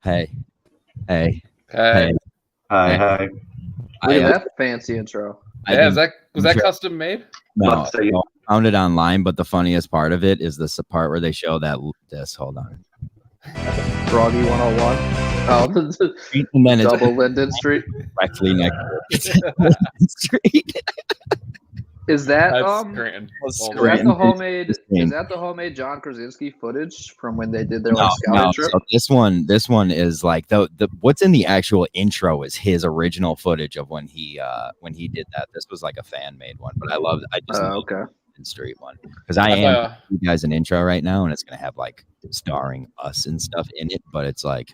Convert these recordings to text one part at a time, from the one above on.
Hey. Hey. Hi. Hi. Look at that fancy intro. I was that custom made? No, I found it online, but the funniest part of it is this part where they show that this. Hold on. Froggy 101. Oh, And then double Linden Street. Directly next to Linden Street. Is that Scranton. the homemade John Krasinski footage from when they did their scouting trip? So this one is like the what's in the actual intro is his original footage of when he did that. This was like a fan made one, but I love the Street one because I am you guys an intro right now, and it's gonna have like starring us and stuff in it, but it's like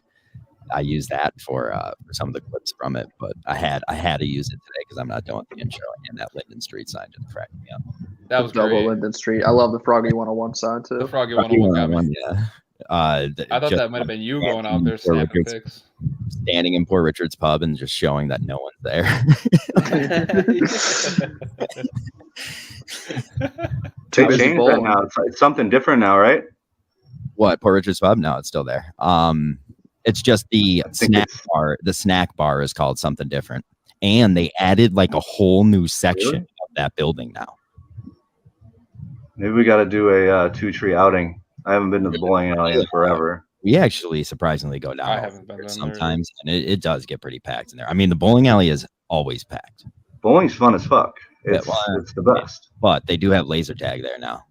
I use that for some of the clips from it, but I had to use it today because I'm not doing the intro, and that Linden Street sign just cracked me up. That was double great. Linden Street. I love the Froggy 101 sign too. The Froggy 101 got me. Yeah. I thought that might have been you going out there snapping pics. Standing in Port Richards pub and just showing that no one's there. Changed that now. It's something different now, right? What, Port Richards pub? No, it's still there. It's just the snack bar. The snack bar is called something different. And they added like a whole new section of that building now. Maybe we got to do a two-tree outing. I haven't been to the bowling alley in forever. We actually surprisingly go down I haven't been there sometimes, and it does get pretty packed in there. I mean, the bowling alley is always packed. Bowling's fun as fuck. It's the best. But they do have laser tag there now.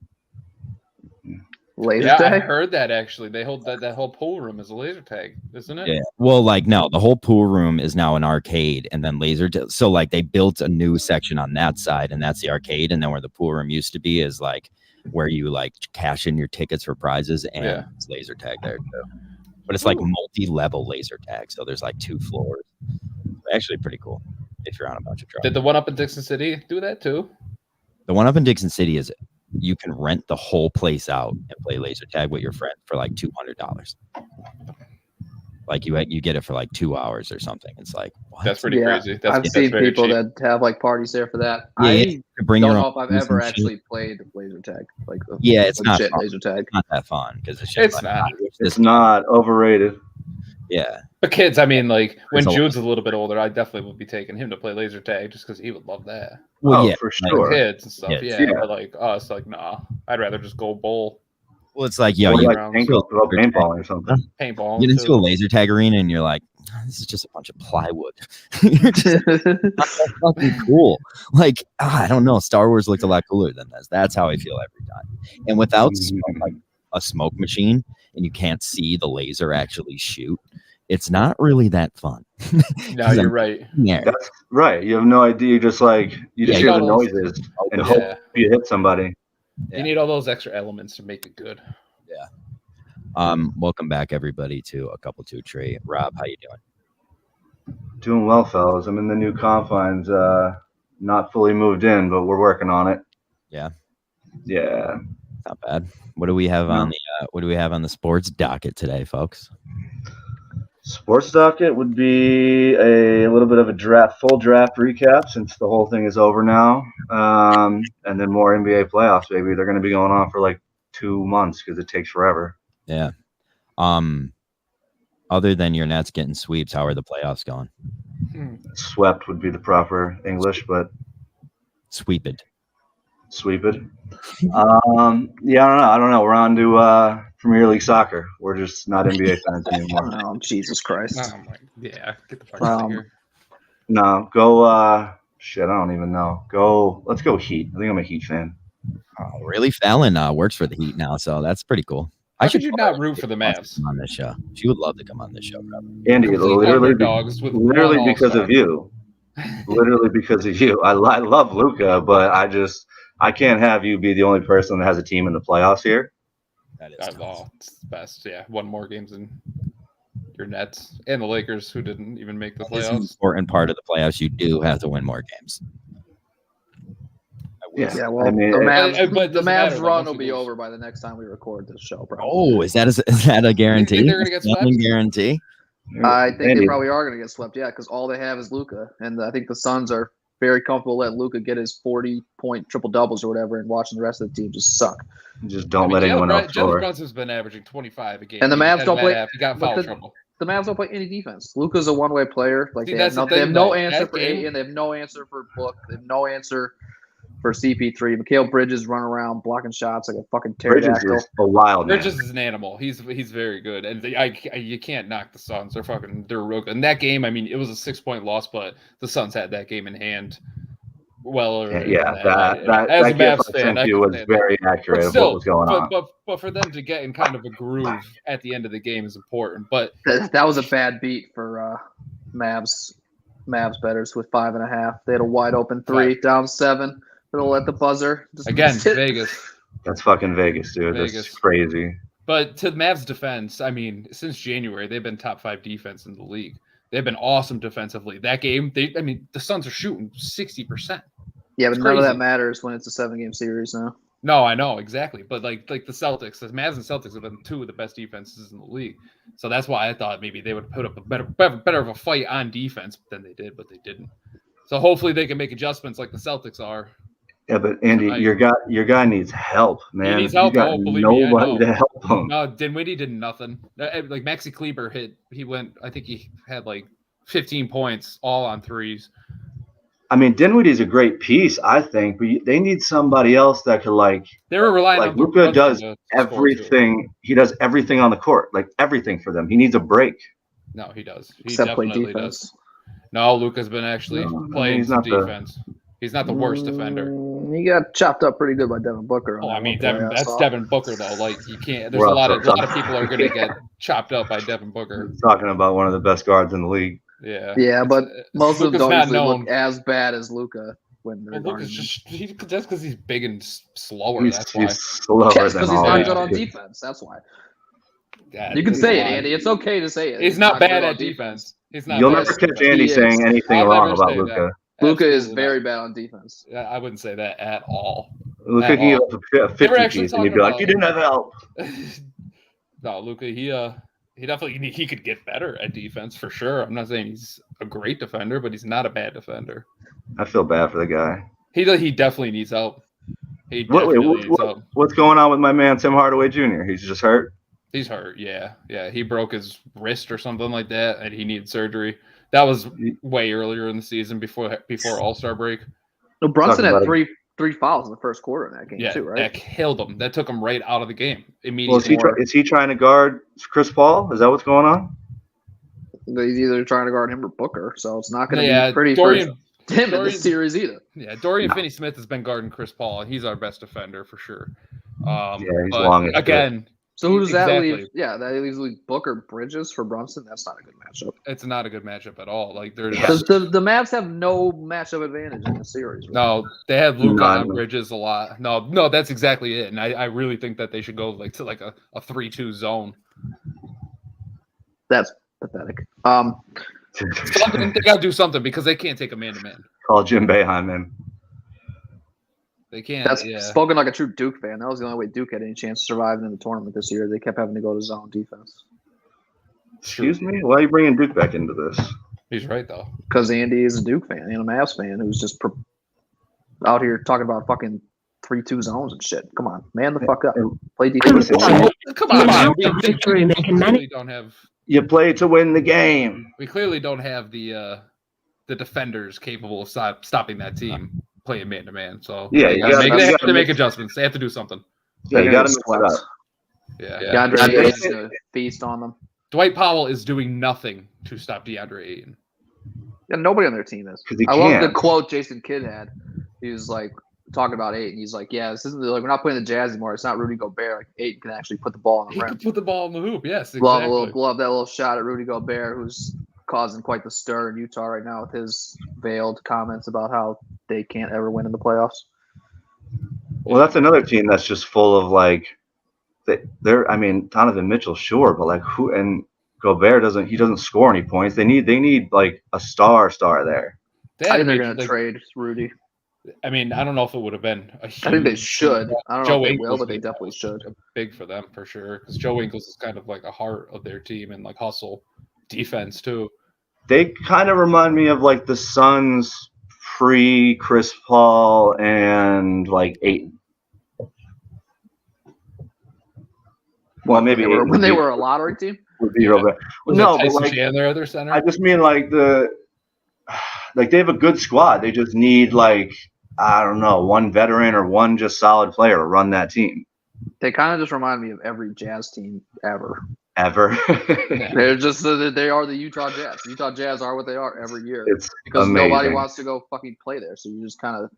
Laser tag? I heard that actually. They hold that whole pool room is a laser tag, isn't it? Yeah. Well, like no, the whole pool room is now an arcade, and then laser. So like they built a new section on that side, and that's the arcade, and then where the pool room used to be is like where you like cash in your tickets for prizes, and it's laser tag there too. But it's like multi-level laser tag, so there's like 2 floors. Actually, pretty cool if you're on a bunch of drugs. Did the one up in Dixon City do that too? The one up in Dixon City is you can rent the whole place out and play laser tag with your friend for like $200. Like you get it for like 2 hours or something. It's like what? That's pretty crazy. I've seen people that have like parties there for that. I don't know if I've ever actually played laser tag. Like it's not fun. Laser tag. Not that fun because it's not overrated. Yeah. But kids, I mean, like when Jude's a little bit older, I definitely would be taking him to play laser tag just because he would love that. Well, for sure. Kids and stuff, but like us, like nah, I'd rather just go bowl. Well, it's like paintball or something. Paintball. You get into a laser tag arena and you're like, this is just a bunch of plywood. You're just not fucking cool. Like I don't know. Star Wars looked a lot cooler than this. That's how I feel every time. And without like a smoke machine, and you can't see the laser actually shoot, it's not really that fun. No, you're right. Yeah, that's right. You have no idea. You just hear the noises and hope you hit somebody. You need all those extra elements to make it good. Yeah. Welcome back, everybody, to a couple two tree. Rob, how you doing? Doing well, fellas. I'm in the new confines. Not fully moved in, but we're working on it. Yeah. Yeah. Not bad. What do we have on the sports docket today, folks? Sports docket would be a little bit of a full draft recap since the whole thing is over now, and then more NBA playoffs. Maybe they're going to be going on for like 2 months because it takes forever. Yeah. Other than your Nets getting sweeps, how are the playoffs going? Swept would be the proper English, but sweeped. Yeah, I don't know. We're on to Premier League soccer. We're just not NBA fans anymore. Oh, Jesus Christ. Get the fuck out of here. No, go I don't even know. Let's go Heat. I think I'm a Heat fan. Oh, really? Fallon works for the Heat now, so that's pretty cool. How should you not root for the Mavs on this show? She would love to come on this show, probably. Andy, literally because of you. Literally because of you. I love Luka, but I can't have you be the only person that has a team in the playoffs here. That is it's the best. Yeah, 1 more games than your Nets and the Lakers, who didn't even make the playoffs. It's an important part of the playoffs. You do have to win more games. Yeah, well, I mean, the Mavs run will be over by the next time we record this show, probably. Oh, is that a guarantee? You think they're going to get swept? Guarantee? I think they probably are going to get swept, because all they have is Luka. And I think the Suns are very comfortable letting Luka get his 40-point triple-doubles or whatever and watching the rest of the team just suck. Just don't let anyone else score. Jalen Brunson's been averaging 25 a game. And the Mavs don't play. He got foul trouble. the Mavs don't play any defense. Luka's a one-way player. Like See, they have no answer for Ayton. They have no answer for Book. They have no answer for CP3. Mikal Bridges run around blocking shots like a fucking pterodactyl. Bridges is a wild man. Bridges is an animal. He's very good, and you can't knock the Suns. They're real good. In that game, I mean, it was a 6-point loss, but the Suns had that game in hand. Well, that Mavs fan, was very accurate of what was going on. But for them to get in kind of a groove at the end of the game is important. But that was a bad beat for Mavs bettors with 5.5. They had a wide open 3, down 7. They'll let the buzzer again. Vegas. That's fucking Vegas, dude. That's crazy. But to Mavs' defense, I mean, since January, they've been top 5 defense in the league. They've been awesome defensively. That game, the Suns are shooting 60%. Yeah, but none of that matters when it's a 7-game series now. No, I know, exactly. But like the Celtics, the Mavs and Celtics have been 2 of the best defenses in the league. So that's why I thought maybe they would put up a better of a fight on defense than they did, but they didn't. So hopefully they can make adjustments like the Celtics are. Yeah, but Andy, your guy needs help, man. He needs help. Nobody to help him. No, Dinwiddie did nothing. Like Maxi Kleber I think he had like 15 points all on threes. I mean, Dinwiddie's a great piece, I think, but they need somebody else that could They were relying on Luka does everything. He does everything on the court, like everything for them. He needs a break. No, he does. He Except definitely does. No, Luka's been actually playing some defense. He's not the worst defender. He got chopped up pretty good by Devin Booker. Oh, I mean, that's Devin Booker though. Like you can't. There's a lot of people are going to get chopped up by Devin Booker. Talking about one of the best guards in the league. Yeah, but most of them don't usually look as bad as Luka when they're Luka's just that's because he's big and slower. He's slower because he's not good on defense. That's why. God, you can say it, Andy. It's okay to say it. He's not bad at defense. He's not. You'll never catch Andy saying anything wrong about Luka. Luka is very bad on defense. I wouldn't say that at all. Luka gave up a 50 piece, and you'd be like, "You didn't have help." No, Luka, he definitely he could get better at defense for sure. I'm not saying he's a great defender, but he's not a bad defender. I feel bad for the guy. He definitely needs help. What's going on with my man Tim Hardaway Jr.? He's just hurt. He's hurt. Yeah. He broke his wrist or something like that, and he needed surgery. That was way earlier in the season before All-Star break. No, Brunson had three fouls in the first quarter in that game too, right? That killed him. That took him right out of the game immediately. Well, is he trying to guard Chris Paul? Is that what's going on? He's either trying to guard him or Booker, so it's not going to be pretty for him in this series either. Yeah, Dorian Finney-Smith has been guarding Chris Paul, and he's our best defender for sure. He's long again. So who does that leave? Yeah, that leaves Booker Bridges for Brunson. That's not a good matchup. It's not a good matchup at all. Like the Mavs have no matchup advantage in the series. Right? No, they have Luka on Bridges a lot. No, that's exactly it. And I really think that they should go to a 3-2 zone. That's pathetic. They got to do something because they can't take a man-to-man. Call Jim Boeheim in. They can't. That's spoken like a true Duke fan. That was the only way Duke had any chance to survive in the tournament this year. They kept having to go to zone defense. Excuse me? Why are you bringing Duke back into this? He's right, though. Because Andy is a Duke fan and a Mavs fan who's just out here talking about fucking 3-2 zones and shit. Come on, man the fuck up. Play defense. Come on, man. You play to win the game. We clearly don't have the defenders capable of stopping that team playing man-to-man. So yeah, they have to make adjustments. They have to do something. Yeah, you got to mix it up. Yeah. DeAndre Ayton's going to feast on them. Dwight Powell is doing nothing to stop DeAndre Ayton. Yeah, nobody on their team is. I love the quote Jason Kidd had. He was like talking about Ayton. He's like, "Yeah, this isn't like we're not playing the Jazz anymore. It's not Rudy Gobert. Like Ayton can actually put the ball in the rim. He can put the ball in the hoop. Yes, exactly. Love that little shot at Rudy Gobert, who's causing quite the stir in Utah right now with his veiled comments about how they can't ever win in the playoffs. Well, that's another team that's just full of they're. I mean, Donovan Mitchell, sure, but who? And Gobert doesn't score any points. They need like a star there. I think they're going to trade Rudy. I mean, I don't know if it would have been a huge. I think they should. I don't know if they will, but they definitely should. Big for them for sure, because Joe Ingles is kind of like a heart of their team and hustle defense too. They kind of remind me of the Suns pre Chris Paul and Ayton. Well, maybe when they were a lottery team. would be real bad. No, but like Chandler, other center. I just mean like they have a good squad. They just need like I don't know, one veteran or one just solid player to run that team. They kind of just remind me of every Jazz team ever. They're just they are the Utah Jazz. The Utah Jazz are what they are every year. It's because amazing. Nobody wants to go fucking play there. So you just kind of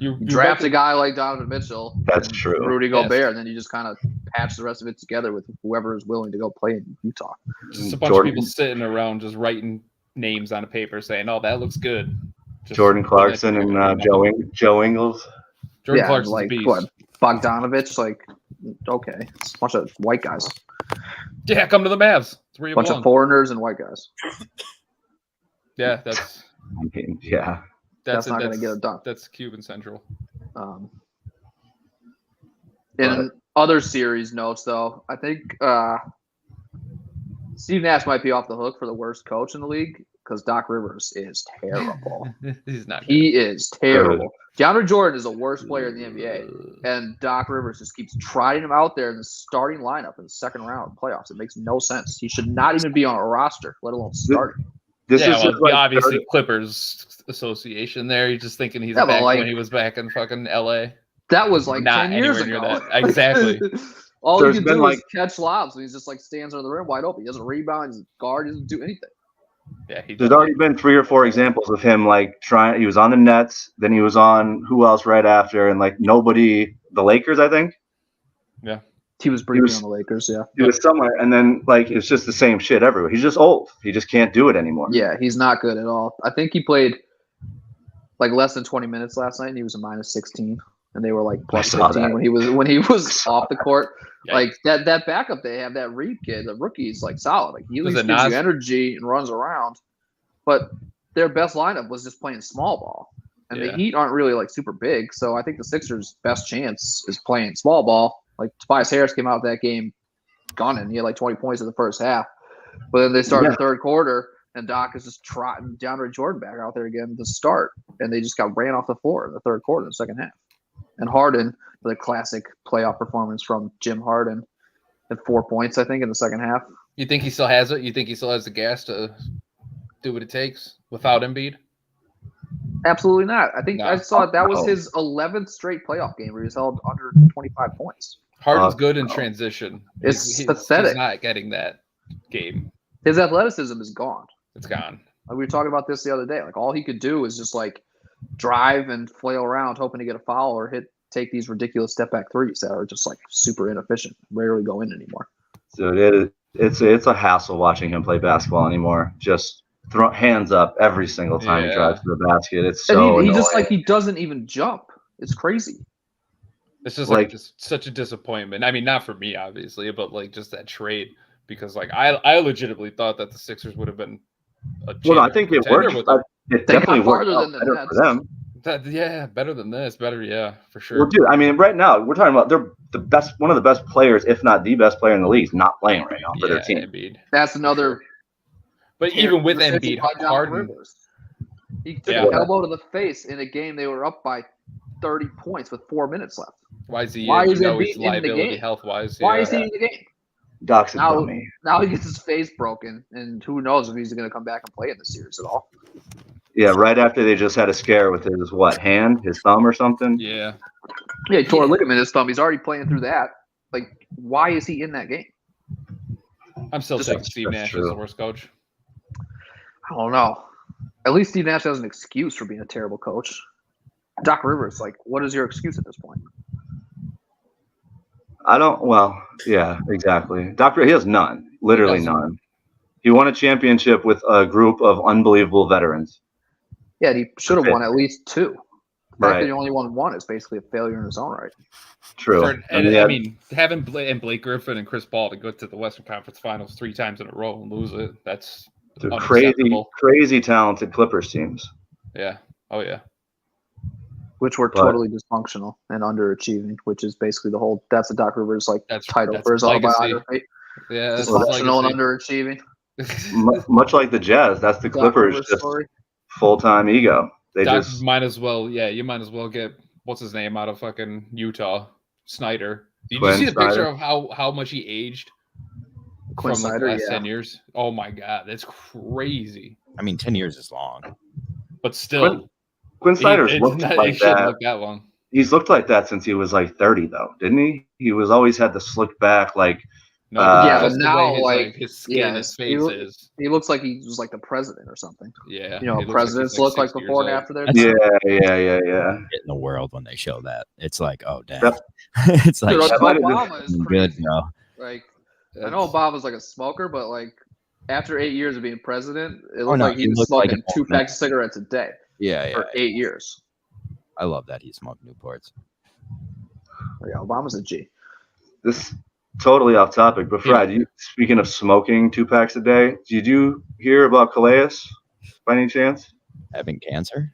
you draft a guy like Donovan Mitchell. That's true. Rudy Gobert, and then you just kind of patch the rest of it together with whoever is willing to go play in Utah. Just a bunch of people sitting around just writing names on a paper saying, "Oh, that looks good." Just Jordan Clarkson and Joe Ingles. Jordan Clarkson's like beast. What? Bogdanovich, like okay, it's a bunch of white guys. Yeah, come to the Mavs. It's where you bunch of foreigners and white guys. Yeah, that's. Yeah, that's not going to get it done. That's Cuban Central. In other series notes, though, I think Steve Nash might be off the hook for the worst coach in the league because Doc Rivers is terrible. He's not. He is terrible. DeAndre Jordan is the worst player in the NBA, and Doc Rivers just keeps trotting him out there in the starting lineup in the second round of playoffs. It makes no sense. He should not even be on a roster, let alone starting. This is just like obviously Clippers association there. You're just thinking he's back when he was back in fucking LA. That was like 10 years ago. Exactly. All he can do is catch lobs, and he's just like stands under the rim wide open. He doesn't rebound, he's a guard, he doesn't do anything. Yeah, there's already been 3 or 4 examples of him like trying. He was on the Nets, then he was on who else right after, and like nobody, the Lakers, I think. Yeah, he was briefly on the Lakers. Yeah, he was somewhere, and then like it's just the same shit everywhere. He's just old. He just can't do it anymore. Yeah, he's not good at all. I think he played like less than 20 minutes last night, and he was a minus 16, and they were like plus 15 when he was off the court. Yeah. Like that backup they have, that Reed kid, the rookie's like solid. Like he at least gives you energy and runs around. But their best lineup was just playing small ball. And the Heat aren't really like super big. So I think the Sixers' best chance is playing small ball. Like Tobias Harris came out of that game gunning. He had like 20 points in the first half. But then they started the third quarter, and Doc is just trotting DeAndre Jordan back out there again to start. And they just got ran off the floor in the third quarter in the second half. And Harden, the classic playoff performance from Jim Harden, at 4 points, I think, in the second half. You think he still has it? You think he still has the gas to do what it takes without Embiid? Absolutely not. I think I saw that was his 11th straight playoff game where he was held under 25 points. Harden's good in transition. It's pathetic. He's not getting that game. His athleticism is gone. It's gone. Like we were talking about this the other day. Like all he could do is just like drive and flail around hoping to get a foul or take these ridiculous step back threes that are just like super inefficient, rarely go in anymore. So it's a hassle watching him play basketball anymore. Just throw hands up every single time he drives to the basket. It's so he just like he doesn't even jump. It's crazy. It's just like such a disappointment. I mean, not for me obviously, but like just that trade because like I legitimately thought that the Sixers would have been I think it worked. It definitely worked out better for them. Better than this. Better, for sure. Well, dude, I mean, right now we're talking about they're the best, one of the best players, if not the best player in the league, is not playing right now for their team. Embiid. That's another. But even with Embiid, Harden, he took an elbow to the face in a game they were up by 30 points with 4 minutes left. Why is Embiid in the game? Health-wise, why is he in the game? Doc's a dummy. Now he gets his face broken, and who knows if he's going to come back and play in the series at all. Yeah, right after they just had a scare with his hand, his thumb or something. Yeah, he tore a ligament in his thumb. He's already playing through that. Like, why is he in that game? I'm still saying Steve Nash is the worst coach. I don't know. At least Steve Nash has an excuse for being a terrible coach. Doc Rivers, like, what is your excuse at this point? Yeah, exactly. He has none. Literally none. He won a championship with a group of unbelievable veterans. Yeah, he should have won at least 2. The fact that he only won 1 is basically a failure in his own right. True. I mean, having Blake Griffin and Chris Paul to go to the Western Conference Finals 3 times in a row and lose it, that's crazy talented Clippers teams. Yeah. Oh, yeah. Which were totally dysfunctional and underachieving, which is basically that's the Doc Rivers title for his autobiography. Yeah, dysfunctional and underachieving. Much like the Jazz, that's the Clippers just full-time ego. You might as well get what's his name out of fucking Utah, Snyder. Did you see the picture of how much he aged? from like the last 10 years. Oh my God, that's crazy. I mean, 10 years is long, but still, Quinn Snyder's looked like that. Look that long. He's looked like that since he was like 30, though, didn't he? He was always had the slicked back, like. No, but now, his skin, his face is. He looks like he was like the president or something. Yeah, presidents look like before and after their time. Yeah. In the world when they show that, it's like, oh damn, it's like Obama is good, bro. Like, I know Obama's like a smoker, but like after 8 years of being president, it looked like he was smoking 2 packs of cigarettes a day. Yeah, for 8 years. I love that he smoked Newports. Yeah, Obama's a G. This totally off topic, but Fred, speaking of smoking 2 packs a day, did you hear about Calais by any chance? Having cancer?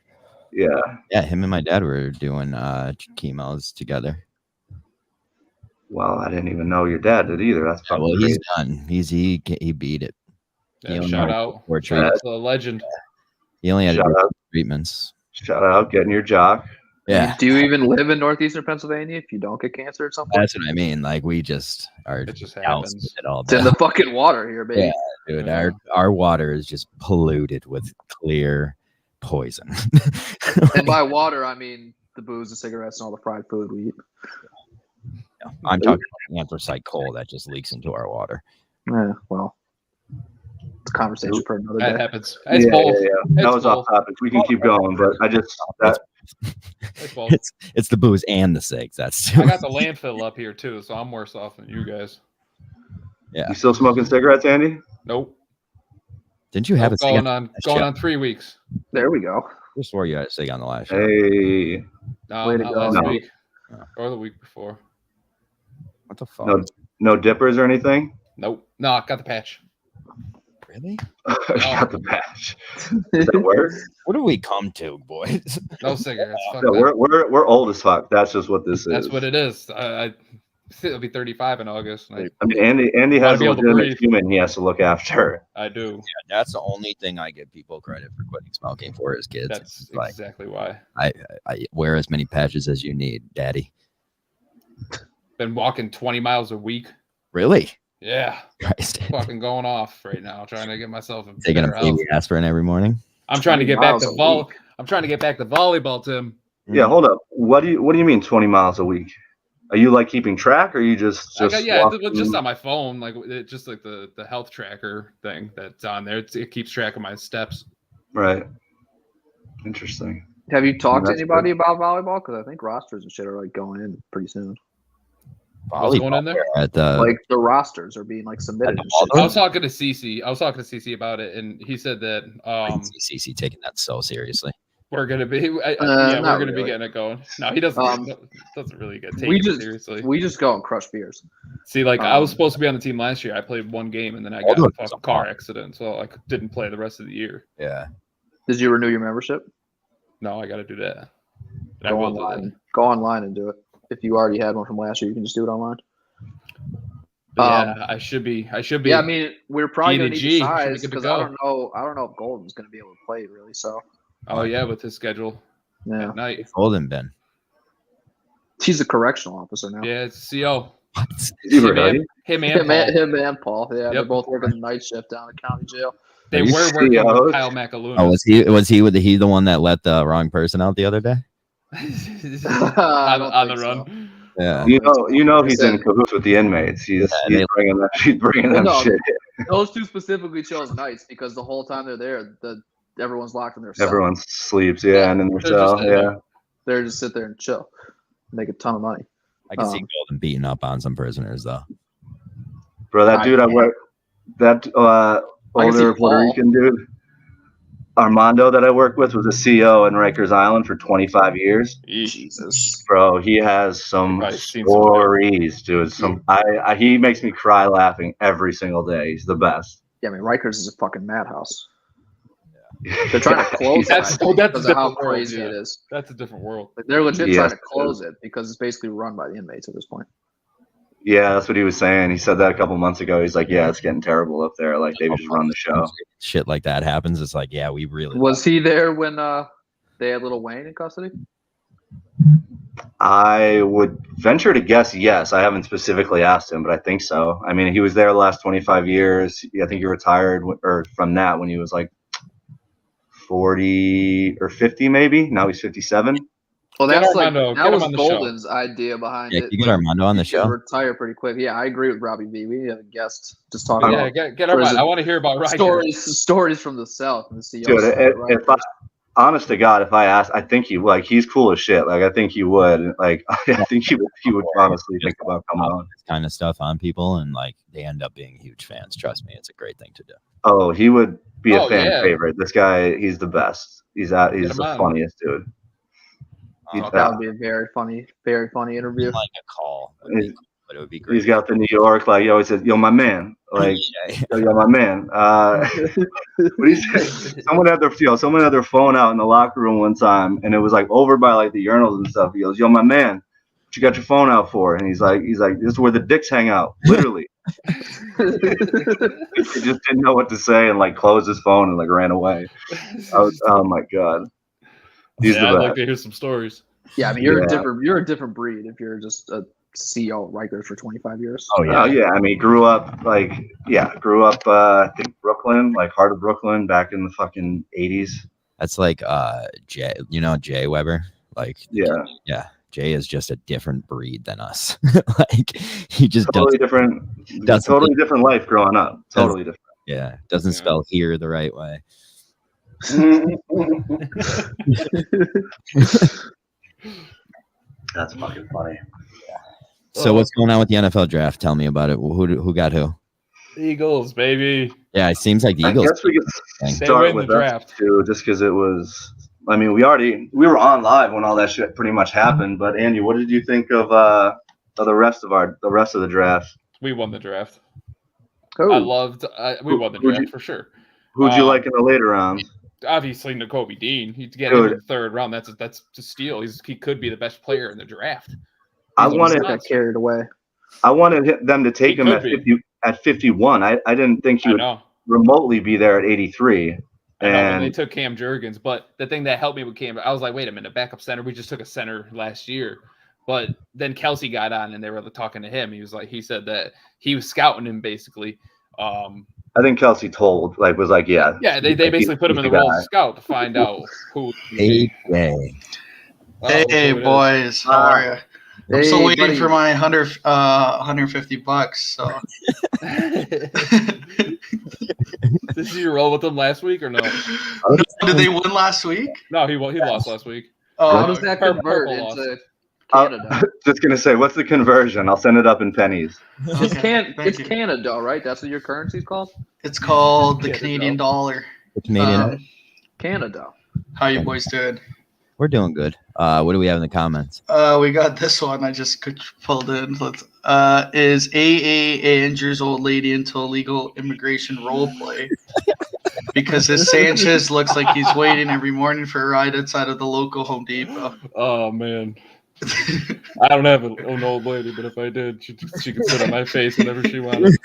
Yeah, him and my dad were doing chemos together. Well, I didn't even know your dad did either. That's well, he's done. He beat it. Yeah, shout out. That's a legend. He only had treatments. Shout out, getting your jock. Yeah. Do you even live in northeastern Pennsylvania if you don't get cancer or something? That's what I mean. Like we just are. It just happens. It's in the fucking water here, baby. Yeah, dude. Our water is just polluted with clear poison. And by water, I mean the booze, the cigarettes, and all the fried food we eat. Yeah, I'm talking about anthracite coal that just leaks into our water. Yeah, well, it's a conversation for another day. That happens. It's both. That was off topic. We can keep going, but I just it's the booze and the cigs. That's I got the landfill up here too, so I'm worse off than you guys. Yeah. You still smoking cigarettes, Andy? Nope. Didn't you have a going on 3 weeks? There we go. I swore you had a cig on the last show. Hey. No, not last week. Or the week before. What the fuck? No dippers or anything? Nope. No, I got the patch. Really? Got the patch. Does that work? What do we come to, boys? No cigarettes. No, we're old as fuck. That's just what this is. That's what it is. I'll be 35 in August. I mean, Andy has a legitimate human he has to look after. I do. Yeah, that's the only thing I give people credit for quitting smoking for is kids. That's exactly why. I wear as many patches as you need, Daddy. Been walking 20 miles a week. Really? Yeah. Christ. Fucking going off right now, trying to get myself in taking a baby aspirin every morning. I'm trying to get back to I'm trying to get back to volleyball, Tim. Yeah, hold up. What do you mean 20 miles a week? Are you like keeping track, or are you just just on my phone, like it just like the health tracker thing that's on there. It keeps track of my steps. Right. Interesting. Have you talked to anybody about volleyball? Because I think rosters and shit are like going in pretty soon. What's going in there? Like the rosters are being like submitted. I was talking to CC about it, and he said that CC taking that so seriously. We're gonna be we're gonna be getting it going. No, he doesn't really get taken seriously. We just go and crush beers. See, like I was supposed to be on the team last year. I played one game and then I got in a car accident, so I didn't play the rest of the year. Yeah. Did you renew your membership? No, I got to do that. Go online and do it. If you already had one from last year, you can just do it online. Yeah, I should be. Yeah, I mean, we're probably gonna need size because I don't know if Golden's gonna be able to play really. So. Oh yeah, with his schedule. Yeah. At night. Golden Ben. He's a correctional officer now. Yeah, it's CO. Him and Paul. Yeah, they're both working the night shift down at county jail. They were working with Kyle McAloon. Oh, was he the one that let the wrong person out the other day? on the run. Yeah. You know he's in cahoots with the inmates. He's bringing them shit. Those two specifically chose nights because the whole time they're there, everyone's locked in their cell. Everyone sleeps, and in their cell, They're just sit there and chill, make a ton of money. I can see Golden beating up on some prisoners though. Bro, that dude older Puerto Rican dude, Armando, that I worked with, was a CO in Rikers Island for 25 years. Jesus, bro, he has some stories, dude. He makes me cry laughing every single day. He's the best. Yeah, I mean, Rikers is a fucking madhouse. They're trying to close that's because of how crazy it is. That's a different world. They're legit trying to close it because it's basically run by the inmates at this point. Yeah, that's what he was saying. He said that a couple months ago. He's like, yeah, it's getting terrible up there. Like, they just run the show. Shit like that happens. It's like, yeah, we really... Was he there when they had Lil Wayne in custody? I would venture to guess yes. I haven't specifically asked him, but I think so. I mean, he was there the last 25 years. I think he retired or from that when he was like 40 or 50 maybe. Now he's 57. Well, Get that's Armando, that get him was on the Golden's idea behind Yeah, it. you get Armando on the He should show. retire pretty quick. Yeah, I agree with Robbie V. We need a guest just talking Yeah, about get Armando. I want to hear about Rikers. stories from the South and see. Dude, honest to God, if I asked, I think he's cool as shit. Like I think he would. Like I think he would honestly think about coming on. This kind of stuff on people, and like they end up being huge fans. Trust me, it's a great thing to do. Oh, he would be a fan yeah. favorite. This guy, he's the best. He's the funniest dude. That would be a very funny interview. Like a call, but it would be great. He's got the New York, like he always says, "Yo, my man." Like, yo, my man. What do you say? Someone had their phone out in the locker room one time, and it was like over by like the urinals and stuff. He goes, "Yo, my man, what you got your phone out for?" And he's like, "This is where the dicks hang out, literally." He just didn't know what to say and like closed his phone and like ran away. Oh my god. I'd like to hear some stories. Yeah, I mean you're a different breed if you're just a CEO at Rikers for 25 years. Oh yeah. I mean, grew up I think Brooklyn, like heart of Brooklyn, back in the fucking 80s. That's like Jay Weber. Like Jay is just a different breed than us. Like he just totally different life growing up. Totally different. Yeah, doesn't spell here the right way. That's fucking funny. So what's going on with the NFL draft? Tell me about it. Who got who? Eagles, baby. Yeah, it seems like the Eagles. I guess we could start with that too, just because it was. I mean, we were on live when all that shit pretty much happened. But Andy, what did you think of the rest of the draft? We won the draft. Oh. We won the draft for sure. Who'd you like in the later rounds? Obviously, Nakobe Dean. He'd get him in the third round. That's a steal. He could be the best player in the draft. I got carried away. I wanted them to take him at 51. I didn't think he would remotely be there at 83. And they took Cam Jurgens, but the thing that helped me with Cam, I was like, wait a minute, backup center. We just took a center last year, but then Kelsey got on, and they were talking to him. He said that he was scouting him basically. I think Kelsey was like, yeah. Yeah, they basically put him in the role of scout to find out who. Hey, boys, how are you? I'm still waiting for my $150. So. Did you roll with them last week or no? Did they win last week? No, he lost last week. How does that convert into Canada? Just gonna say, what's the conversion? I'll send it up in pennies. It's Canada, right? That's what your currency's called? It's called the Canadian dollar. The Canadian Canada. How you boys doing? We're doing good. What do we have in the comments? We got this one. I just pulled in. Is A.A. Andrews' old lady into illegal immigration role play? Because his Sanchez looks like he's waiting every morning for a ride outside of the local Home Depot. Oh, man. I don't have an old lady, but if I did, she could sit on my face whenever she wanted.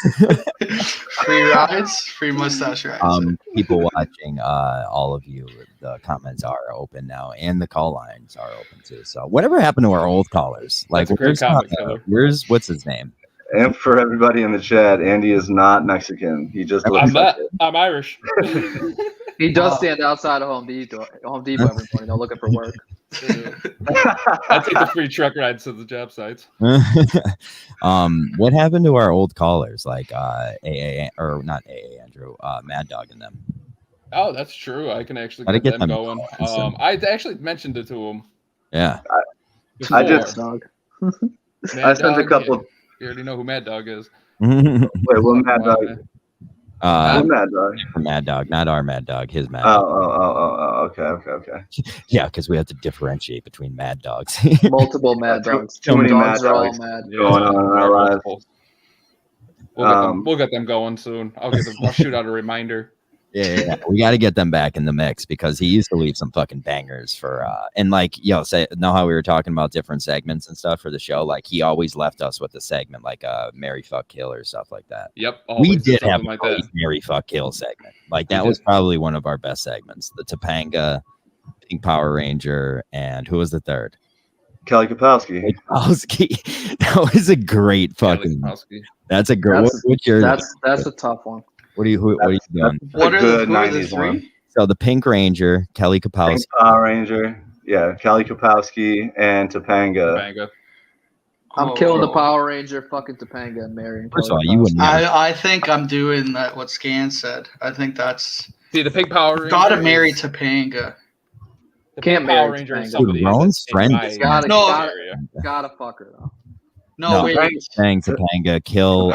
Free rides, free mustache rides. People watching, all of you, the comments are open now, and the call lines are open too. So whatever happened to our old callers? Like, where's what's his name? And for everybody in the chat, Andy is not Mexican. He just looks like it. I'm Irish. He does stand outside of Home Depot every morning, looking for work. I take the free truck rides to the job sites. What happened to our old callers, like AA or not AA Andrew, Mad Dog and them? Oh, that's true. I can actually get them going. I actually mentioned it to him. Yeah. I sent a couple. You already know who Mad Dog is. Wait, what Mad Dog? Mad Dog. Mad Dog, not our Mad Dog. His Mad Dog. Okay. Yeah, because we have to differentiate between Mad Dogs. Multiple Mad Dogs. Too many Dogs Mad are Dogs all mad. going on in our lives. We'll get them going soon. I'll shoot out a reminder. Yeah, we got to get them back in the mix because he used to leave some fucking bangers for and like know how we were talking about different segments and stuff for the show. Like he always left us with a segment like Marry Fuck Kill or stuff like that. Yep, we did have a Marry Fuck Kill segment. Like that was probably one of our best segments. The Topanga, Pink Power Ranger, and who was the third? Kelly Kapowski. That was a great fucking. That's a great. What's your? That's a tough one. What are you doing? What are the 90s three? one. So the Pink Ranger, Kelly Kapowski. Pink Power Ranger. Yeah, Kelly Kapowski and Topanga. I'm killing the Power Ranger, fucking Topanga, and marrying. First of all, you wouldn't. I think I'm doing that. What Scan said. I think that's. See, the Pink Power Ranger. Gotta marry Topanga. The Can't Pink Power marry Ranger is Topanga. somebody. Ron's friend. Gotta fuck her though. No, wait. Saying Topanga, kill.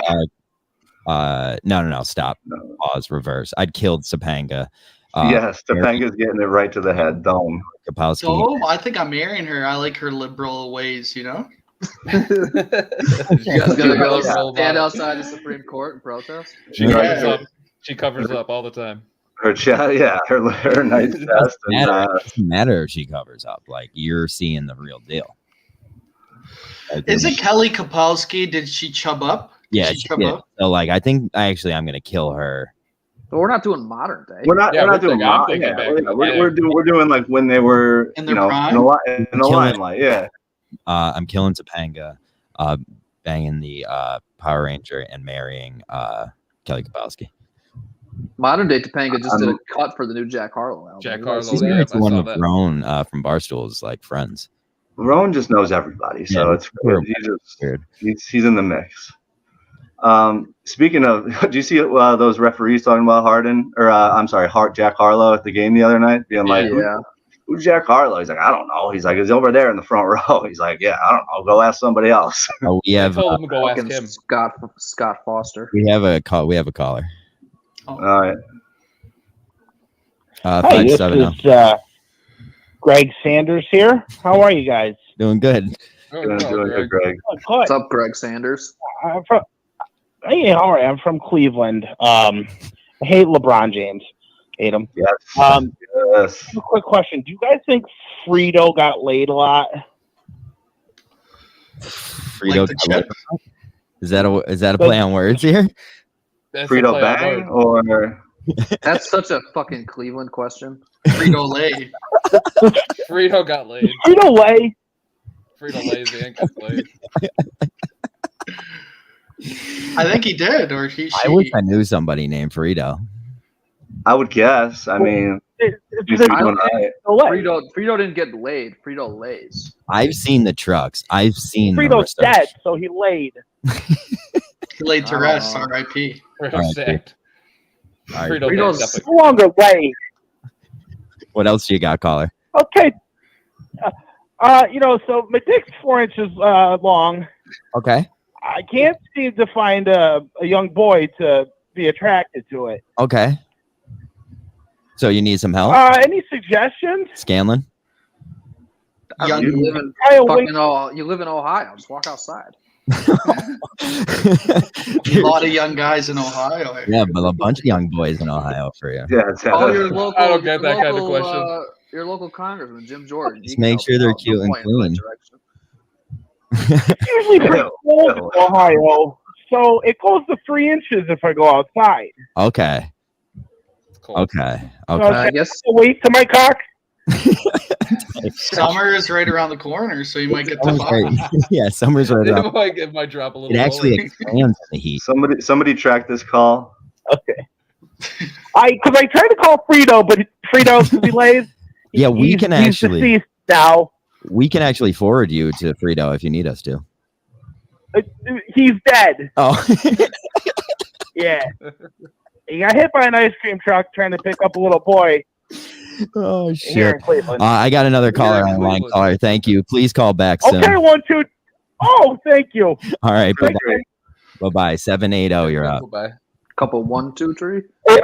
No. Stop. No. Pause. Reverse. I'd killed Topanga. Yes, Topanga's getting it right to the head. Dome. Kapowski. So I think I'm marrying her. I like her liberal ways, you know. You guys gonna go stand outside the Supreme Court and protest? She covers up all the time. Her chat, yeah, her nice chest. It doesn't matter if she covers up. Like, you're seeing the real deal. Is it Kelly Kapowski? Did she chub up? Yeah, she did. So, like, I think I'm gonna kill her. But we're not doing modern day. We're not doing modern. We're doing like when they were in their prime? in the limelight. Yeah. I'm killing Topanga, banging the Power Ranger, and marrying Kelly Kapowski. Modern day Topanga just did a cut for the new Jack Harlow album. Jack Harlow. She's married to one of Roan from Barstool's like friends. Roan just knows everybody, so it's weird. He's in the mix. Speaking of, do you see those referees talking about Harden or Jack Harlow at the game the other night, being like, who's Jack Harlow? He's like, I don't know. He's like, he's over there in the front row. He's like, yeah, I don't know. Go ask somebody else. We have told him to go ask him. Scott Foster. We have a call. We have a caller. All right. Hi, this is Greg Sanders here. How are you guys? Doing good. Doing good, Greg. What's up, Greg Sanders? How are you? I'm from Cleveland. I hate LeBron James. Hate him. Yes. A quick question: do you guys think Frito got laid a lot? Frito got laid? Is that a play on words here? Frito Bang or that's such a fucking Cleveland question. Frito Lay. Frito got laid. Frito Lay. Frito Lay's and got laid. I think he did, or she. I wish I knew somebody named Frito. I would guess. I mean, Frito didn't get laid. Frito lays. I've seen the trucks. I've seen Frito's dead, so he laid. He laid to rest. R.I.P. Frito's no longer lay. What else do you got, caller? Okay. So my dick's 4 inches long. Okay. I can't seem to find a young boy to be attracted to it. Okay. So you need some help? Any suggestions? Scanlon? You live in Ohio. Just walk outside. A lot of young guys in Ohio. Yeah, but a bunch of young boys in Ohio for you. Yeah, your local, I don't get that kind of question. Your local congressman, Jim Jordan. Just make sure they're cute and clean. It's usually pretty cold in Ohio, so it goes to 3 inches if I go outside. Okay. Okay. So I guess wait to my cock. Summer is right around the corner, so you might get to yeah, summer's right around. It might drop a little. It actually expands in the heat. Somebody track this call. Okay. Because I tried to call Frito, but Frito delays. Yeah, we can actually. He's deceased now. We can actually forward you to Frito if you need us to. He's dead. Oh. Yeah. He got hit by an ice cream truck trying to pick up a little boy. Oh, shit. I got another caller on line. Caller, thank you. Please call back soon. Okay, 1, 2. Oh, thank you. All right, bye-bye. Bye-bye. 780, you're up. Bye. Couple 1, 2, 3. Hey,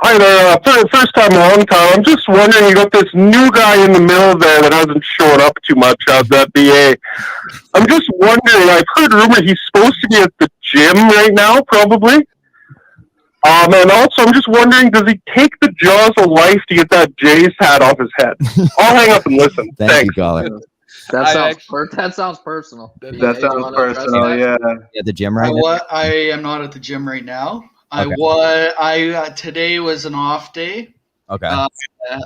hi there. First time, long time. I'm just wondering, you got this new guy in the middle there that hasn't shown up too much as that BA. I'm just wondering, I've heard rumor he's supposed to be at the gym right now, probably. And also, I'm just wondering, does he take the jaws of life to get that Jays hat off his head? I'll hang up and listen. Thank you, caller. That sounds personal. That sounds personal, yeah. At the gym right now? I am not at the gym right now. Okay. Today was an off day. Okay. A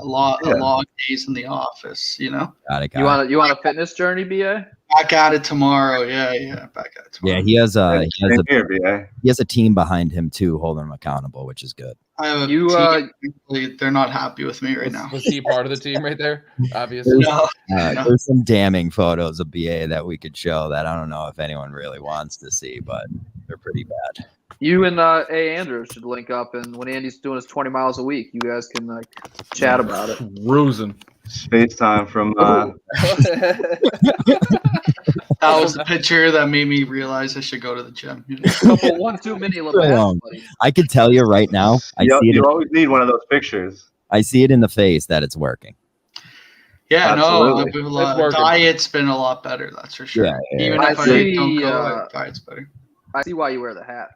long days in the office, Got it. You want a fitness journey, BA? Back at it tomorrow. Yeah, back at it tomorrow. Yeah, he has a team behind him too, holding him accountable, which is good. I have a team. They're not happy with me right now. Was he part of the team right there? Obviously. No. There's some damning photos of BA that we could show that I don't know if anyone really wants to see, but they're pretty bad. You and A. Andrews should link up, and when Andy's doing his 20 miles a week, you guys can chat about it. Cruising. FaceTime from. That was the picture that made me realize I should go to the gym. Couple 1-2 mini Labatt, I could tell you right now. You always need one of those pictures. I see it in the face that it's working. Yeah, Absolutely. Diet's been a lot better. That's for sure. Yeah. Even if I don't go, diet's better. I see why you wear the hat.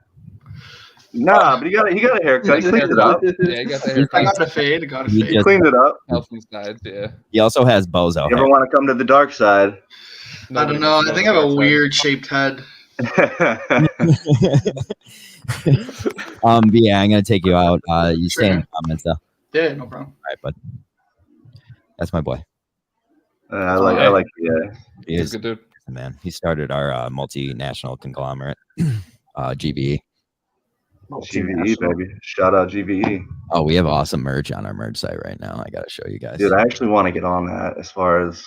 Nah, but he got a haircut. He cleaned it up. Yeah, he got the haircut. I got a fade. He cleaned it up. Healthy sides, yeah. He also has bozo. You ever want to come to the dark side? I don't know. I think I have a weird shaped head. Yeah, I'm gonna take you out. You stay in the comments though. Yeah, no problem. All right, bud. That's my boy. I like He is good dude. Man. He started our multinational conglomerate, GVE. GVE, baby. Shout out GVE. Oh, we have awesome merch on our merch site right now. I gotta show you guys. Dude, I actually want to get on that as far as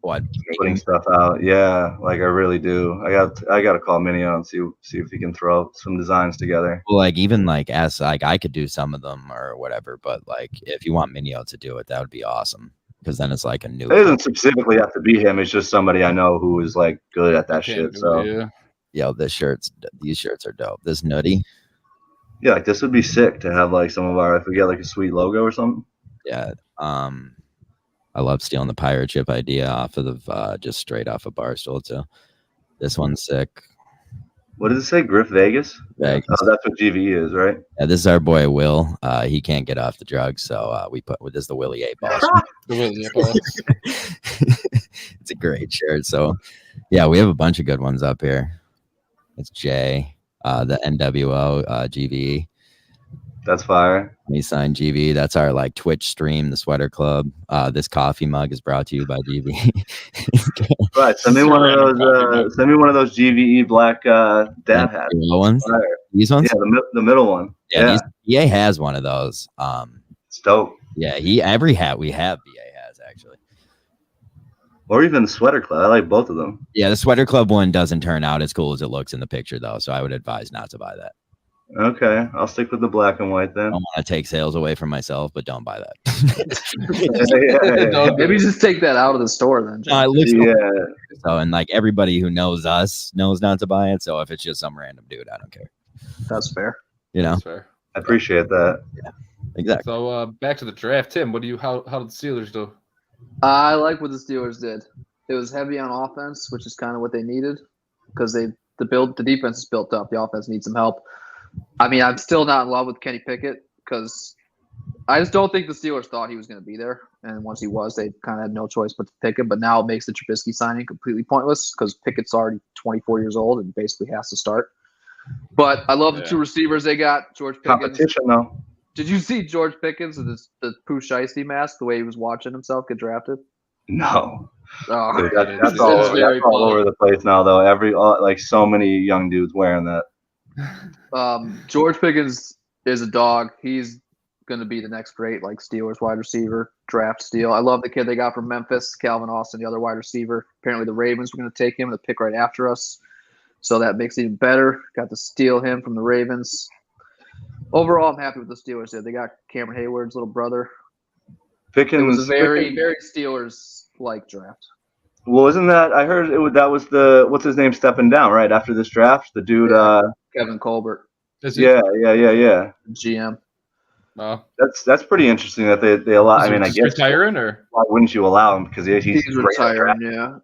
what putting stuff out. Yeah, like I really do. I got to call Minio and see if he can throw some designs together. Well, like even like I could do some of them or whatever, but like if you want Minio to do it, that would be awesome. Because then it's like a new. It doesn't specifically have to be him. It's just somebody I know who is like good at that shit. So yeah, these shirts are dope. This nutty. Yeah, like this would be sick to have like some of our, if we get like a sweet logo or something. Yeah. I love stealing the pirate ship idea off of just straight off of Barstool too. This one's sick. What does it say? Griff Vegas? Vegas. Oh, that's what GVE is, right? Yeah, this is our boy Will. He can't get off the drugs, so we put this is the Willie 8 Ball. It's a great shirt. So yeah, we have a bunch of good ones up here. It's Jay, the NWO GVE. That's fire. We signed GVE. That's our like Twitch stream, the Sweater Club. This coffee mug is brought to you by GVE. Right. Send me one of those. Send me one of those GVE black dad hats. Ones. These ones. Yeah, the middle one. Yeah. BA has one of those. It's dope. Yeah. Every hat we have, BA has actually. Or even the Sweater Club. I like both of them. Yeah, the Sweater Club one doesn't turn out as cool as it looks in the picture though, so I would advise not to buy that. Okay, I'll stick with the black and white then. I don't want to take sales away from myself, but don't buy that. No, maybe just take that out of the store then. So, and like everybody who knows us knows not to buy it. So if it's just some random dude, I don't care. That's fair. You know, That's fair. I appreciate that. Yeah, exactly. So back to the draft, Tim. How did the Steelers do? I like what the Steelers did. It was heavy on offense, which is kind of what they needed because the defense is built up. The offense needs some help. I mean, I'm still not in love with Kenny Pickett because I just don't think the Steelers thought he was going to be there. And once he was, they kind of had no choice but to pick him. But now it makes the Trubisky signing completely pointless because Pickett's already 24 years old and basically has to start. But I love the two receivers they got. George Pickens. Competition, though. Did you see George Pickens with the Pooh Shiesty mask, the way he was watching himself get drafted? No. Oh, dude, that's all over the place now, though. Like so many young dudes wearing that. George Pickens is a dog. He's going to be the next great like Steelers wide receiver draft steal. I love the kid they got from Memphis, Calvin Austin, the other wide receiver. Apparently the Ravens were going to take him, the pick right after us. So that makes it even better. Got to steal him from the Ravens. Overall, I'm happy with the Steelers. They got Cameron Hayward's little brother. Pickens, it was a very Steelers-like draft. Well, isn't that? I heard that was what's his name stepping down right after this draft. The dude, Kevin Colbert. Yeah. GM. Wow. That's pretty interesting that they allow. I mean, I guess retiring or why wouldn't you allow him? Because he's retiring. Yeah.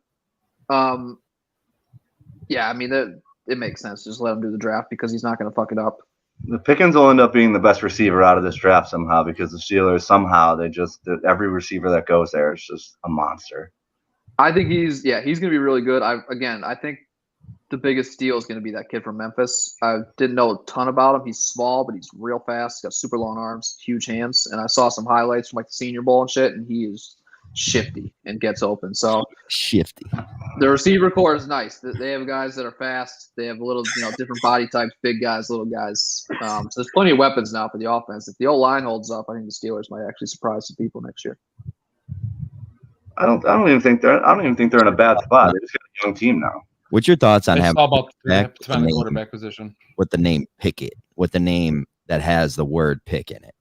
Yeah. I mean, it makes sense. Just let him do the draft because he's not going to fuck it up. The Pickens will end up being the best receiver out of this draft somehow because the Steelers every receiver that goes there is just a monster. I think he's going to be really good. I think the biggest steal is going to be that kid from Memphis. I didn't know a ton about him. He's small, but he's real fast. He's got super long arms, huge hands. And I saw some highlights from like the Senior Bowl and shit, and he is shifty and gets open. So shifty. The receiver core is nice. They have guys that are fast. They have a little, different body types, big guys, little guys. So there's plenty of weapons now for the offense. If the O-line holds up, I think the Steelers might actually surprise some people next year. I don't even think they're in a bad spot. They just got a young team now. What's your thoughts on having about the quarterback position with the name Pickett, with the name that has the word pick in it?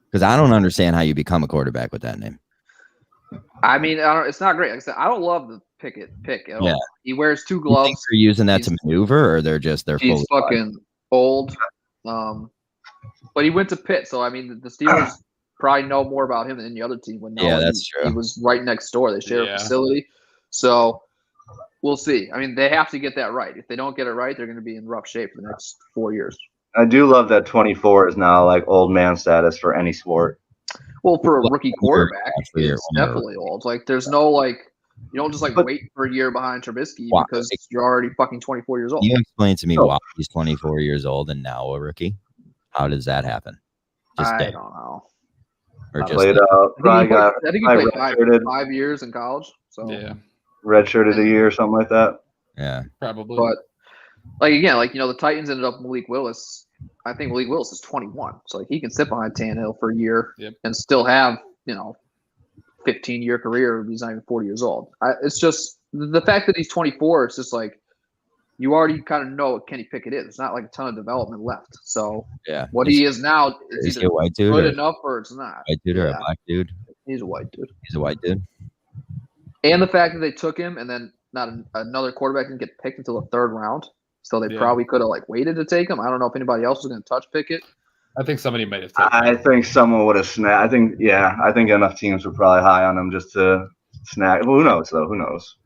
Because I don't understand how you become a quarterback with that name. I mean, it's not great. Like I said, I don't love the pick at all. He wears 2 gloves. You think they're using that to maneuver, or they're he's fucking old. But he went to Pitt, so I mean, the Steelers probably know more about him than any other team would know. Yeah, that's true. He was right next door. They share a facility, so we'll see. I mean, they have to get that right. If they don't get it right, they're going to be in rough shape for the next 4 years. I do love that 24 is now like old man status for any sport. Well, for a rookie quarterback, it's definitely old. Like, there's no, like, you don't just, wait for a year behind Trubisky because you're already fucking 24 years old. Can you explain to me why he's 24 years old and now a rookie? How does that happen? I don't know. Or just played out. I think he played 5 years in college. So redshirted a year or something like that. Yeah, probably. But the Titans ended up with Malik Willis. I think Malik Willis is 21, so he can sit behind Tannehill for a year and still have 15-year career. He's not even 40 years old. It's just the fact that he's 24. It's just like you already kind of know what Kenny Pickett is. It's not like a ton of development left. So what he is now is either white dude good enough or it's not. White dude or a black dude? He's a white dude. He's a white dude. And the fact that they took him and then not another quarterback didn't get picked until the 3rd round. So they probably could have waited to take him. I don't know if anybody else was going to touch Pickett. I think somebody might have taken him. I think someone would have snagged. I think enough teams were probably high on him just to snag. Well, who knows though? Who knows?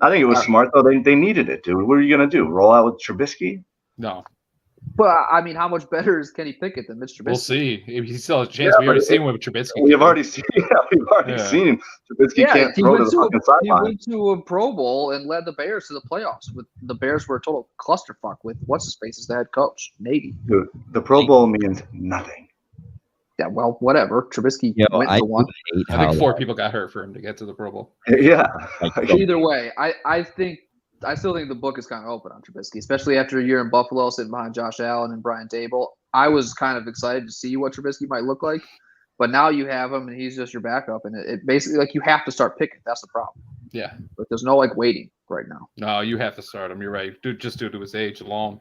I think it was smart though. They needed it, dude. What are you going to do? Roll out with Trubisky? No. Well, I mean, how much better is Kenny Pickett than Mitch Trubisky? We'll see. He still has a chance. We already seen him with Trubisky. We've already seen him. Trubisky can't throw to the fucking sideline. He went to a Pro Bowl and led the Bears to the playoffs. With the Bears were a total clusterfuck with what's his face as the head coach, Navy. Dude, the Pro Bowl means nothing. Yeah, well, whatever. Trubisky went to one. I think 4 people got hurt for him to get to the Pro Bowl. Yeah. Either way, I still think the book is kind of open on Trubisky, especially after a year in Buffalo sitting behind Josh Allen and Brian Dable. I was kind of excited to see what Trubisky might look like, but now you have him and he's just your backup, and it basically you have to start picking. That's the problem. Yeah, but there's no waiting right now. No, you have to start him. You're right, dude. Just due to his age alone.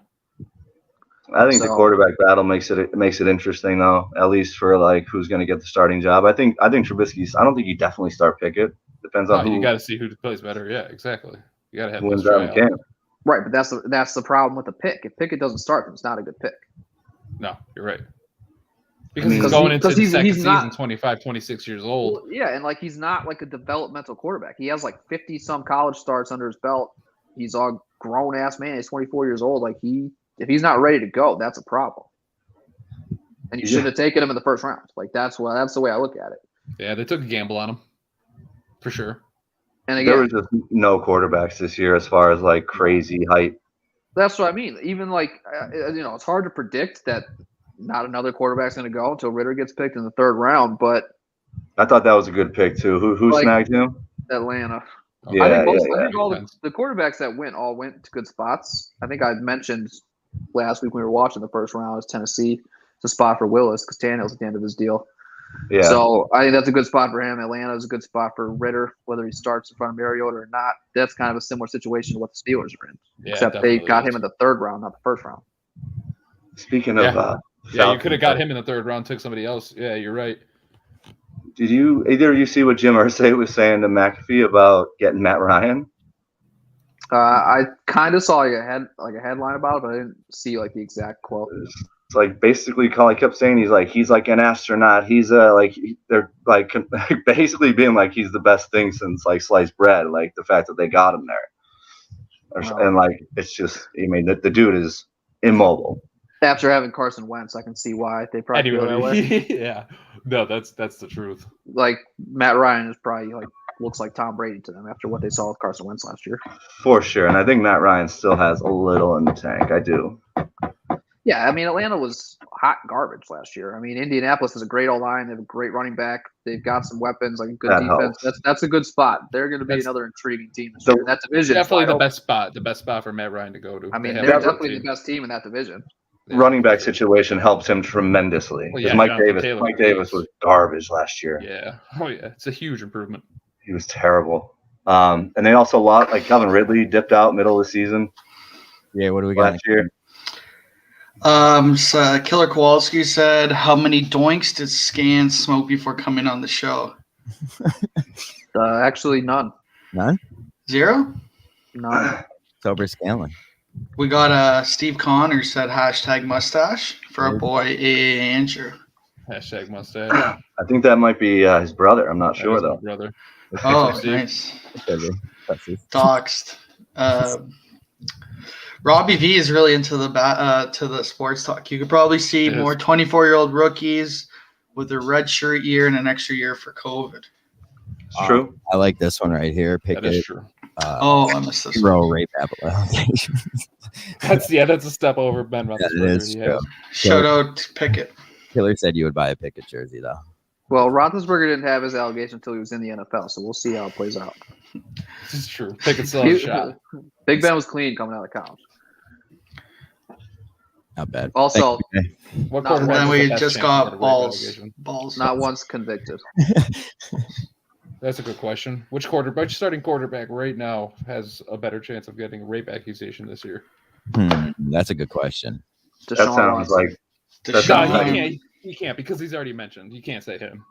I think the quarterback battle makes it interesting though, at least for who's going to get the starting job. I think Trubisky's. I don't think you definitely start Pickett. Depends on who. You got to see who plays better. Yeah, exactly. You got to have wins out in camp. Right, but that's the problem with the pick. If Pickett doesn't start, then it's not a good pick. No, you're right. Because he's going into the second season, 25, 26 years old. Well, yeah, and he's not a developmental quarterback. He has 50 some college starts under his belt. He's a grown ass man. He's 24 years old. If he's not ready to go, that's a problem. And you shouldn't have taken him in the 1st round. That's the way I look at it. Yeah, they took a gamble on him, for sure. And again, there was just no quarterbacks this year as far as crazy hype. That's what I mean. Even it's hard to predict that not another quarterback's going to go until Ritter gets picked in the 3rd round. But I thought that was a good pick too. Who snagged him? Atlanta. Yeah, I think all the quarterbacks that went to good spots. I think I mentioned last week when we were watching the 1st round is Tennessee. It's a spot for Willis because Tannehill's at the end of his deal. Yeah. So I think that's a good spot for him. Atlanta is a good spot for Ritter, whether he starts in front of Mariota or not. That's kind of a similar situation to what the Steelers are in, except they got him in the 3rd round, not the 1st round. Speaking of, you could have got him in the 3rd round, took somebody else. Yeah, you're right. Did either of you see what Jim Irsay was saying to McAfee about getting Matt Ryan? I kind of saw a headline about it, but I didn't see the exact quote. It's basically I kept saying he's like an astronaut. He's they're basically being he's the best thing since sliced bread. The fact that they got him there, and it's just the dude is immobile. After having Carson Wentz, I can see why they probably feel that way. Yeah, no, that's the truth. Matt Ryan is probably looks like Tom Brady to them after what they saw with Carson Wentz last year. For sure. And I think Matt Ryan still has a little in the tank. I do. Yeah, I mean, Atlanta was hot garbage last year. I mean, Indianapolis is a great O-line. They have a great running back. They've got some weapons, like a good defense. That's a good spot. They're going to be another intriguing team this year. That division definitely the best spot. The best spot for Matt Ryan to go to. I mean, they're definitely the best team in that division. Running back situation helps him tremendously. Well, yeah, Mike Davis was garbage last year. Yeah. Oh yeah, it's a huge improvement. He was terrible. And they also lost, like Calvin Ridley dipped out middle of the season. Yeah, what do we got last year? So Killer Kowalski said, "How many doinks did Scan smoke before coming on the show?" Actually, none. None? 0? None. Sober Scanlon. We got Steve Connor said #mustache for our boy A.A. Andrew. #mustache. I think that might be his brother. I'm not sure though. Brother. Oh, nice. Doxed. Robbie V is really into the sports talk. You could probably see more 24-year-old rookies with a red shirt year and an extra year for COVID. It's true. I like this one right here. That is true. I missed this one. Rape applications. That's a step over Ben Roethlisberger. It is true. Shout out to Pickett. Killer said you would buy a Pickett jersey though. Well, Roethlisberger didn't have his allegation until he was in the NFL, so we'll see how it plays out. This is true. Pickett still has a shot. Big Ben was clean coming out of college. Not bad. Also, what quarterback? Then we just got balls. Not once convicted. That's a good question. Which starting quarterback right now has a better chance of getting a rape accusation this year? That's a good question. That sounds like. He can't because he's already mentioned. You can't say him.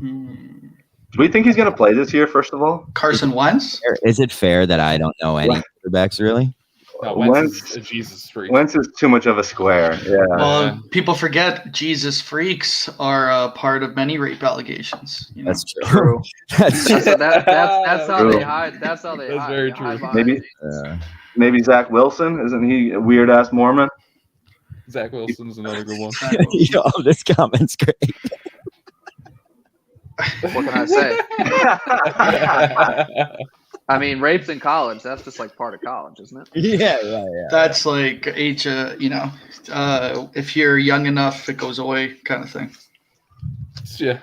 Do we think he's going to play this year? First of all, Carson Wentz. Is it fair that I don't know any quarterbacks really? No, Wentz is a Jesus freak. Wentz is too much of a square. Yeah. Well, people forget Jesus freaks are part of many rape allegations. You know? That's true. That's how they hide. That's how they hide. Very true. Maybe Zach Wilson. Isn't he a weird ass Mormon? Zach Wilson's another good one. Yo, this comment's great. What can I say? I mean, rape's in college. That's just like part of college, isn't it? Yeah. That's like age, if you're young enough, it goes away kind of thing. Yeah.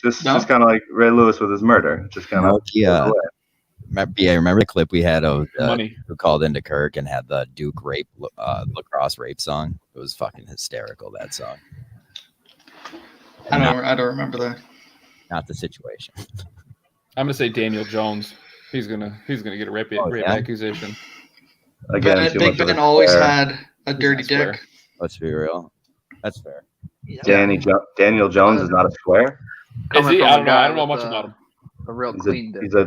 Just kind of like Ray Lewis with his murder. Just kind of. Yeah. Remember the clip we had of Money who called into Kirk and had the Duke rape lacrosse rape song? It was fucking hysterical, that song. I don't remember that. Not the situation. I'm gonna say Daniel Jones. He's gonna get a rape accusation. Again, Big Ben always had a dirty dick. Let's be real. That's fair. Daniel Jones is not a square. Is he? I don't know much about him. A real clean dick. He's a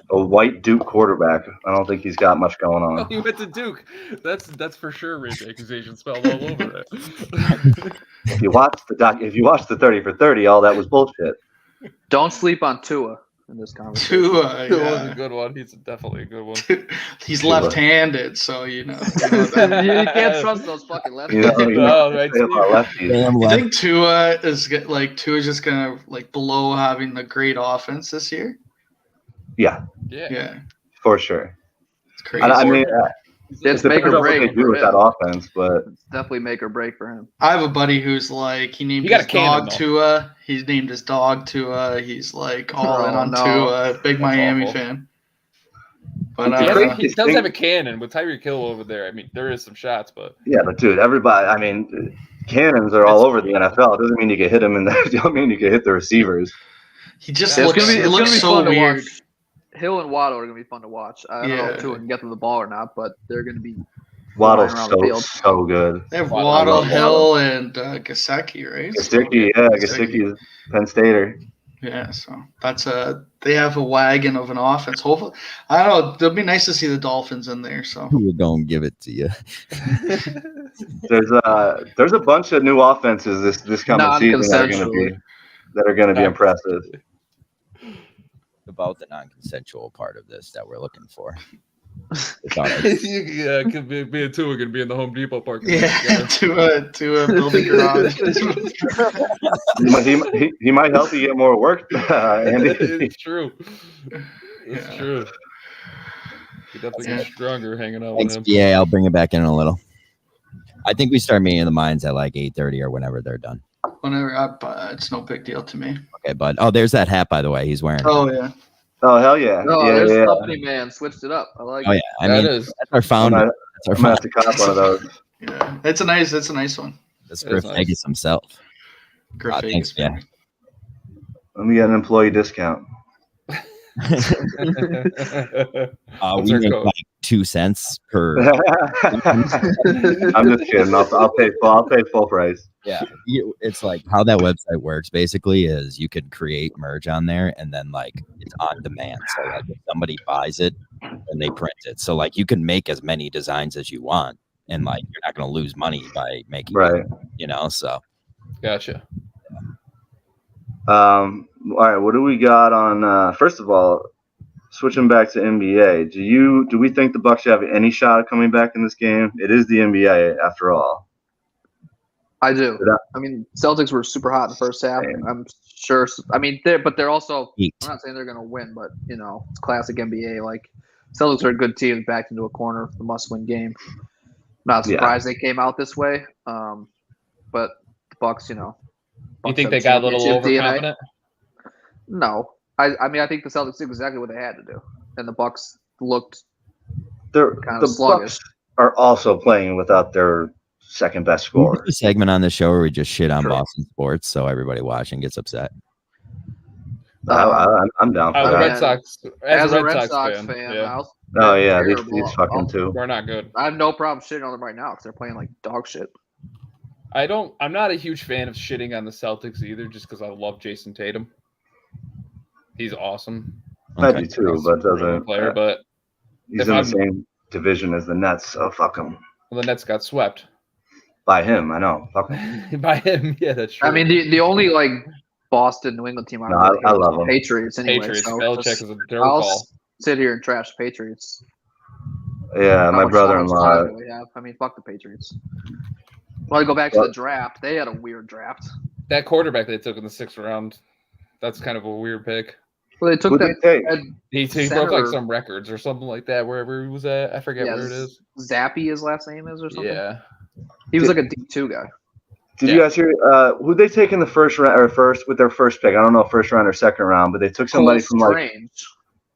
white Duke quarterback. I don't think he's got much going on. Oh, he went to Duke. That's for sure rape accusation spelled all over it. If you watch the 30 for 30, all that was bullshit. Don't sleep on Tua in this conversation. Tua was a good one. He's definitely a good one. He's left-handed, so you can't trust those fucking lefties. You think Tua is just gonna blow having a great offense this year? Yeah, for sure. It's crazy. I mean, it's make or break. What they do with that offense, but it's definitely make or break for him. I have a buddy who's he named his dog Tua. He's named his dog Tua. He's all in on Tua. Big Miami fan. But he does have a cannon with Tyreek Hill over there. I mean, there is some shots, but but dude, everybody. I mean, cannons are all over the NFL. It doesn't mean you can hit them it doesn't mean you can hit the receivers. He just looks so weird. Hill and Waddle are going to be fun to watch. I don't know if Tua can get to the ball or not, but they're going to be Waddle's so good. They have Waddle, Hill, and Gesicki, right? Gesicki is Penn Stater. Yeah, so they have a wagon of an offense. Hopefully, I don't know. It'll be nice to see the Dolphins in there. So we're gonna give it to you. There's a bunch of new offenses this coming season that are going to be impressive. About the non-consensual part of this that we're looking for. Yeah, could be me and two are gonna be in the Home Depot parking lot Yeah, together. to a building garage. He might help you get more work, Andy. It's true. It's Yeah. true. You definitely get stronger hanging out Thanks, with him. BA. I'll bring it back in a little. I think we start meeting the mines at like 8:30 or whenever they're done. Whenever, it's no big deal to me. Okay, bud. Oh, there's that hat, by the way. He's wearing. Oh yeah. Oh hell yeah! Oh, yeah, there's yeah. company man switched it up. I like Oh yeah, it. I mean is. that's our founder. I'm That's our gonna have founder. to cop one of those. Yeah, it's a nice one. That's It Griff is nice. Vegas himself. Griff Thanks, Vegas, yeah. baby. Let me get an employee discount. What's We our make code? like 2 cents per. I'm just kidding. I'll pay full price. Yeah, it's like how that website works. Basically, is you could create merge on there, and then like it's on demand. So like if somebody buys it, and they print it. So like you can make as many designs as you want, and like you're not going to lose money by making Right. it, you know. So Gotcha. All right. What do we got on? First of all, switching back to NBA. Do we think the Bucks have any shot of coming back in this game? It is the NBA after all. I do. I mean, Celtics were super hot in the first half. Damn. I'm sure. I mean, they're also. Heat. I'm not saying they're going to win, but you know, it's classic NBA. Like Celtics are a good team, backed into a corner, the must-win game. Not surprised they came out this way. But the Bucks, you know. You Bucks think have they got a little championship DNA. overconfident? No, I mean I think the Celtics did exactly what they had to do, and the Bucks looked The kind of sluggish. Bucks are also playing without their second best we scorer. do a segment on the show where we just shit on Sure. Boston sports, so everybody watching gets upset. I'm down for The Oh, that. Red Sox. As a a Red Sox fan, yeah. Oh yeah, terrible. these fucking two. We're not good. I have no problem shitting on them right now because they're playing like dog shit. I'm not a huge fan of shitting on the Celtics either, just because I love Jason Tatum. He's awesome. I Okay. do too, but doesn't. Player, but He's if in the I'm- same division as the Nets, so fuck him. the Nets got swept By him, I know. Fuck him. by him. Yeah, that's true. I mean, the only like Boston, New England team No, I love them. Patriots anyway. Patriots. So Belichick just- is a dirt I'll ball. sit here and trash the Patriots. Yeah, How my much brother-in-law. time do we have? I mean, fuck the Patriots. Want to go back to the draft? They had a weird draft. That quarterback they took in the 6th round, that's kind of a weird pick. Well, they took Who'd that. they take? He broke like Center- some records or something like that wherever he was at. I forget where it is. Zappy, his last name is, or something. Yeah. He was like a D2 guy. Did Yeah. you guys hear who they take in the first round or first with their first pick? I don't know, first round or second round, but they took somebody Cole from Strange.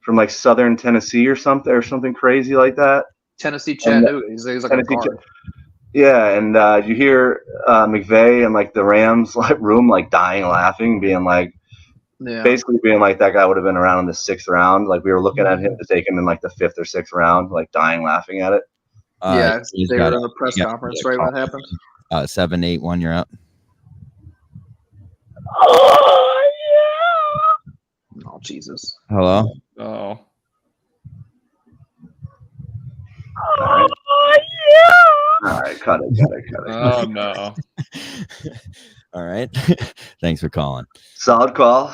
like Southern Tennessee or something crazy like that. Tennessee Chattanooga. He's like Tennessee a guard. Yeah, and you hear McVay and like the Rams like room like dying laughing, being like Yeah. basically being like that guy would have been around in the 6th round. Like we were looking at him to take him in like the 5th or 6th round, like dying laughing at it. Yeah, he's they got were a- in a press he got conference, a right? call. What happened? 7-8-1, you're up. Oh, Jesus. Hello. Oh. All right, cut it. Oh no. All right. Thanks for calling. Solid call.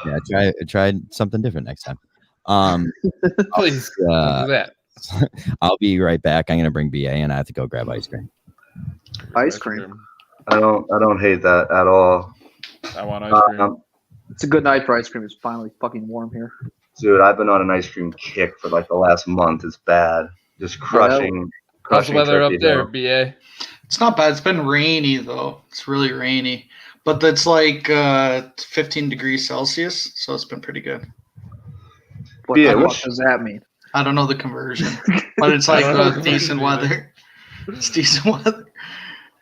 Yeah, try something different next time. Please. Uh, Look at that. I'll be right back. I'm gonna bring BA and I have to go grab ice cream. Ice cream. I don't hate that at all. I want ice cream. It's a good night for ice cream. It's finally fucking warm here. Dude, I've been on an ice cream kick for like the last month. It's bad. Just crushing. How's the weather up Turkey there, Hill. BA? It's not bad. It's been rainy though. It's really rainy, but it's like 15 degrees Celsius, so it's been pretty good. What Yeah, the which- fuck does that mean? I don't know the conversion, but it's like I don't know the decent conversion weather. It's decent weather.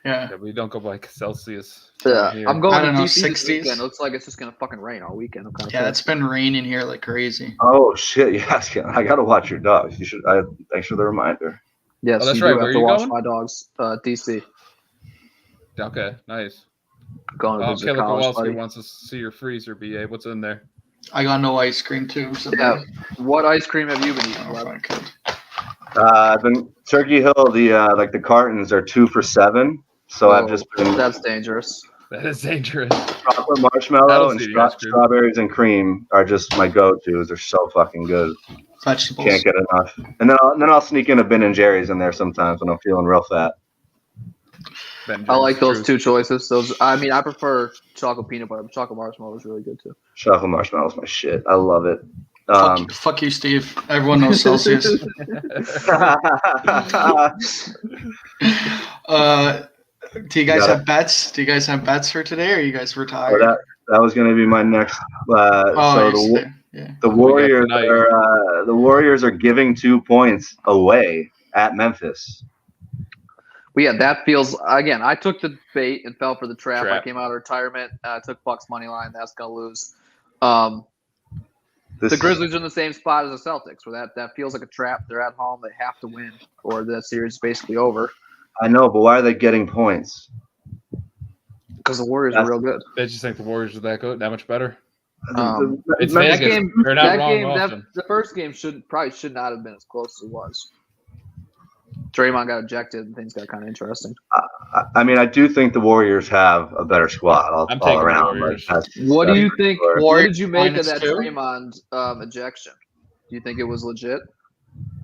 Yeah. Yeah, we don't go by Celsius. Yeah, here. I'm going I to don't know, DC this 60s. weekend. It looks like it's just gonna fucking rain all weekend. I'm kind of Yeah, it's been raining here like crazy. Oh shit! Yes, I gotta watch your dogs. You should. Thanks for the reminder. Yes, Oh, that's you right. do Where have are to you watch going? my dogs. DC. Okay, nice. Going to Oh, visit Caleb college, Kowalski buddy. wants to see your freezer, BA. What's in there? I got no ice cream too. So Yeah. What ice cream have you been eating? Oh, Lev? fine, good. I've been Turkey Hill. The like the cartons are 2 for $7. So I've just been. That's dangerous. That is dangerous. Chocolate marshmallow and strawberries and cream are just my go-tos. They're so fucking good. Vegetables. Can't get enough. And then I'll sneak in a Ben and Jerry's in there sometimes when I'm feeling real fat. I like those two choices. I prefer chocolate peanut butter, but chocolate marshmallow is really good too. Chocolate marshmallow is my shit. I love it. Fuck you, Steve. Everyone knows Celsius. Do you guys have bets? Do you guys have bets for today, or are you guys retired? That was going to be my next. The Warriors are giving 2 points away at Memphis. But yeah, that feels again. I took the bait and fell for the trap. I came out of retirement. I took Bucks money line. That's going to lose. The Grizzlies are in the same spot as the Celtics, where that feels like a trap. They're at home. They have to win, or the series is basically over. I know, but why are they getting points? Because the Warriors are real good. They just think the Warriors are that good, that much better. It's Vegas. They're not wrong often. The first game should not have been as close as it was. Draymond got ejected, and things got kind of interesting. I mean, I do think the Warriors have a better squad all around. What do you think? What did you make of that Draymond ejection? Do you think it was legit?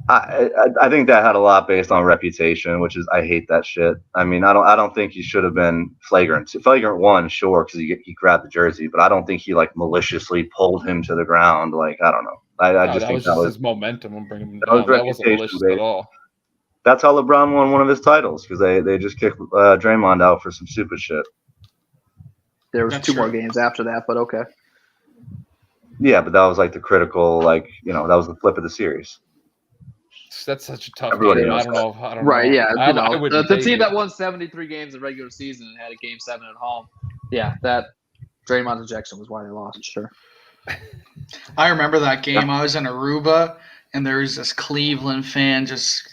I think that had a lot based on reputation, which is I hate that shit. I mean, I don't think he should have been flagrant. Flagrant one, sure, because he grabbed the jersey, but I don't think he maliciously pulled him to the ground. I don't know. I just think that was his momentum and bringing him down. That wasn't malicious at all. That's how LeBron won one of his titles, because they just kicked Draymond out for some stupid shit. There was two more games after that, but okay. Yeah, but that was the critical, that was the flip of the series. That's such a tough game. I don't know. Right, yeah. The team that won 73 games in regular season and had a game 7 at home. Yeah, that Draymond ejection was why they lost, sure. I remember that game. I was in Aruba, and there was this Cleveland fan just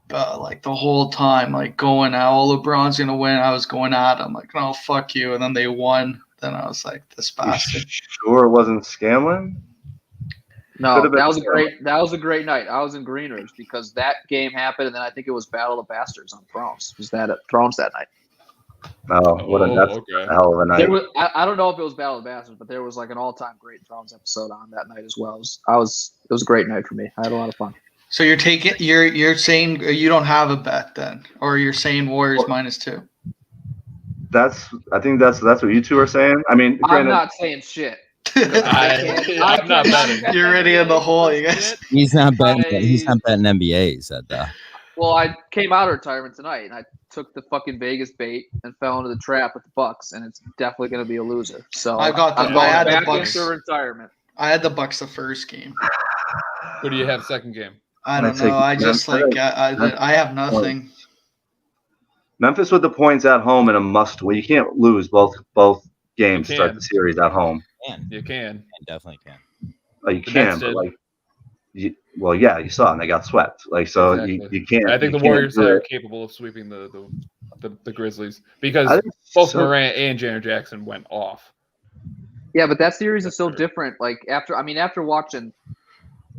the whole time, going out. Oh, LeBron's going to win. I was going at him, no, fuck you. And then they won. Then I was like, this bastard. Sure it wasn't Scanlon? No, that was a great night. I was in Greenridge because that game happened, and then I think it was Battle of the Bastards on Thrones. Was that at Thrones that night? Oh, that's a hell of a night. I don't know if it was Battle of the Bastards, but there was an all-time great Thrones episode on that night as well. It was a great night for me. I had a lot of fun. So you're saying you don't have a bet then, or you're saying Warriors -2? I think that's what you two are saying. I mean, I'm not saying shit. I'm not betting. You're already in the hole, you guys. He's not betting NBA. He said that. Well, I came out of retirement tonight, and I took the fucking Vegas bait and fell into the trap with the Bucks, and it's definitely going to be a loser. So I had the Bucks into retirement. I had the Bucks the first game. Who do you have second game? I don't know. I just I have nothing. Memphis with the points at home in a must-win. You can't lose both games to start the series at home. You can. You definitely can. You can, but you saw it, and they got swept. Exactly. You can't. I think the Warriors are capable of sweeping the Grizzlies because both Morant and Jaren Jackson went off. Yeah, but that series is so different. After watching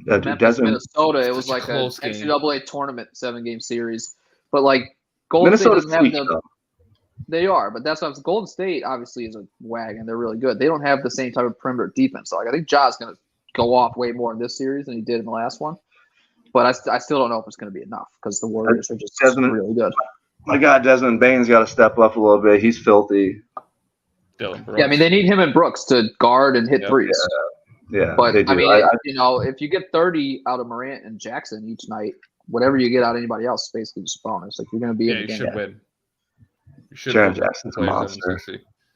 Memphis, Minnesota, it was like a NCAA tournament 7-game series. But Golden State doesn't have them. They are, but that's what Golden State obviously is a wagon. They're really good. They don't have the same type of perimeter defense. I think Ja's going to go off way more in this series than he did in the last one. But I still don't know if it's going to be enough because the Warriors are just really good. My God, Desmond Bane's got to step up a little bit. He's filthy. Dylan Brooks. Yeah, I mean they need him and Brooks to guard and hit threes. Yeah, but I mean, if you get 30 out of Morant and Jackson each night, whatever you get out of anybody else is basically just a bonus. You're going to be in the game. You should win. Jaren Jackson's a monster.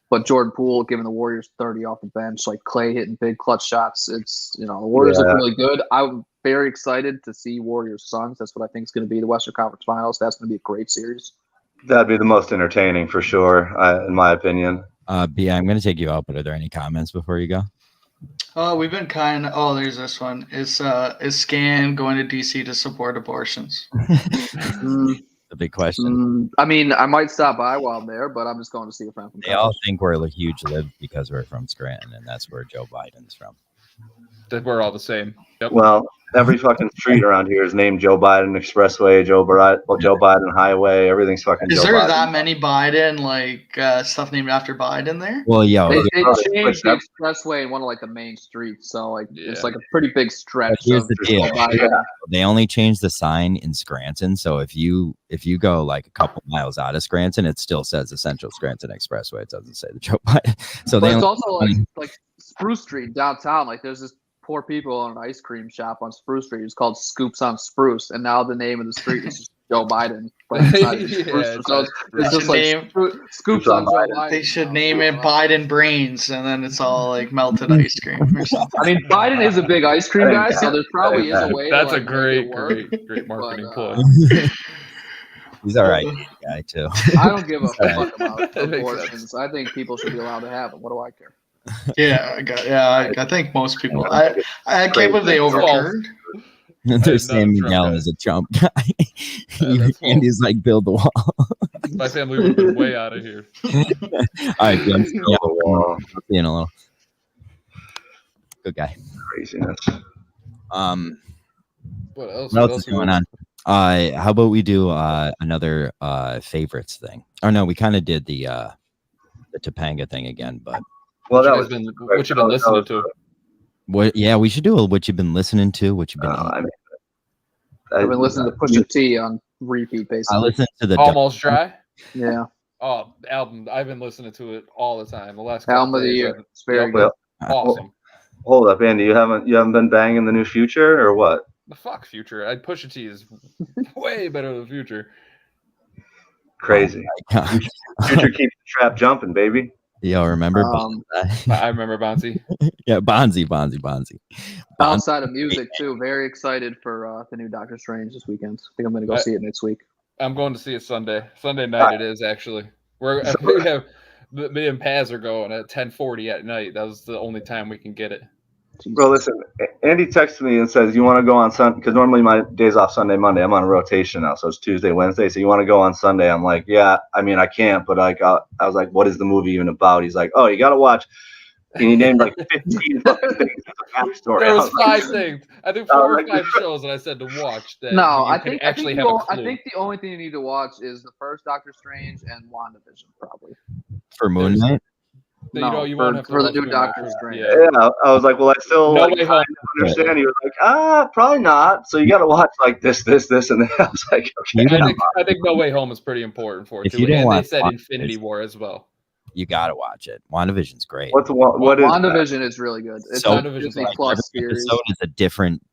But Jordan Poole giving the Warriors 30 off the bench, Clay hitting big clutch shots. It's the Warriors look really good. I'm very excited to see Warriors Suns. That's what I think is going to be the Western Conference Finals. That's going to be a great series. That'd be the most entertaining for sure, in my opinion. B, I'm going to take you out, but are there any comments before you go? Oh, we've been there's this one. Is Scan going to DC to support abortions? The big question. I mean, I might stop by while I'm there, but I'm just going to see a friend from college. They all think we're a huge live because we're from Scranton, and that's where Joe Biden's from. that we're all the same. Yep. Well, every fucking street around here is named Joe Biden Expressway, Joe Biden Highway. Everything's fucking Is Joe there Biden. that many Biden stuff named after Biden there? Well, yo, They changed the expressway in one of like the main streets, so like it's like a pretty big stretch. Here's the deal. Yeah. They only changed the sign in Scranton, so if you go like a couple miles out of Scranton, it still says the Central Scranton Expressway. It doesn't say the Joe Biden. So but it's also like Spruce Street downtown. Like there's this poor people in an ice cream shop on Spruce Street. It's called Scoops on Spruce, and now the name of the street is just Joe Biden. It's just like Scoops on Joe Biden. They should name it Biden Brains, and then it's all like melted ice cream or something. I mean, Biden is a big ice cream guy, so there probably is a way. That's to, a great marketing plug. He's all right guy too. I don't give a fuck about abortions. I think people should be allowed to have them. What do I care? I think most people. I can't believe they overturned. They're saying Miguel is a Trump guy. And he's like, build the wall. My family would have been way out of here. All right, James. I'll see you in a little. Good guy. Craziness. What else? What else is going on? How about we do another favorites thing? Or no, we kind of did the Topanga thing again, but well, that what you've been listening to. What? Yeah, we should do what you've been listening to. What you've been. I've been listening to Pusha T on repeat, basically. I listened to the Almost Dry. Yeah. Oh, album! I've been listening to it all the time. The last album of the year. It's very good. Awesome. Hold up, Andy. You haven't been banging the new Future or what? The fuck Future. Pusha T is way better than Future. Crazy. Future keeps the trap jumping, baby. Yo, remember? I remember Bonzi. Yeah, Bonzi. Outside of music too, very excited for the new Doctor Strange this weekend. I think I'm going to go see it next week. I'm going to see it Sunday. Sunday night it is actually. We have me and Paz are going at 10:40 at night. That was the only time we can get it. Well, listen, Andy texted me and says, you want to go on Sunday? Because normally my day's off Sunday, Monday. I'm on a rotation now, so it's Tuesday, Wednesday. So you want to go on Sunday? I'm like, yeah. I mean, I can't, but like, I was like, what is the movie even about? He's like, oh, you got to watch. And he named like 15 fucking things. Backstory. There was 5 things. I think 4 or 5 shows that I said to watch. That I think the only thing you need to watch is the first Doctor Strange and WandaVision, probably. For Moon Knight? You won't have to for the new Doctor Strange. Yeah, I was like, well, I still understand. He was like, probably not. So you got to watch like this, and then I was like, okay. I think No Way Home is pretty important for it too. And they said Infinity War as well. You got to watch it. WandaVision's great. What is WandaVision is really good. It's so Disney Plus series. Episode is a different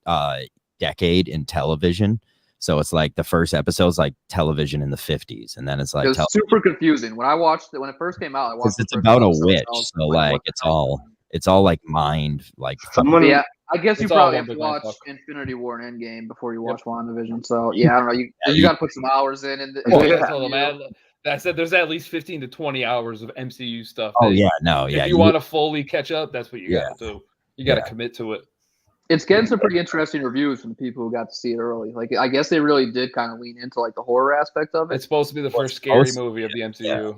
decade in television. So it's like the first episode's like television in the 50s, and then it's like super confusing. When I watched it, when it first came out, I watched it's about a witch, so like it's all like mind like. Yeah, I guess you probably have to watch Infinity War and Endgame before you watch WandaVision. So yeah, I don't know. You got to put some hours in. I said there's at least 15 to 20 hours of MCU stuff. If you want to fully catch up, that's what you got to do. You got to commit to it. It's getting some pretty interesting reviews from the people who got to see it early. Like, I guess they really did kind of lean into like the horror aspect of it. It's supposed to be the first scary movie of the MCU.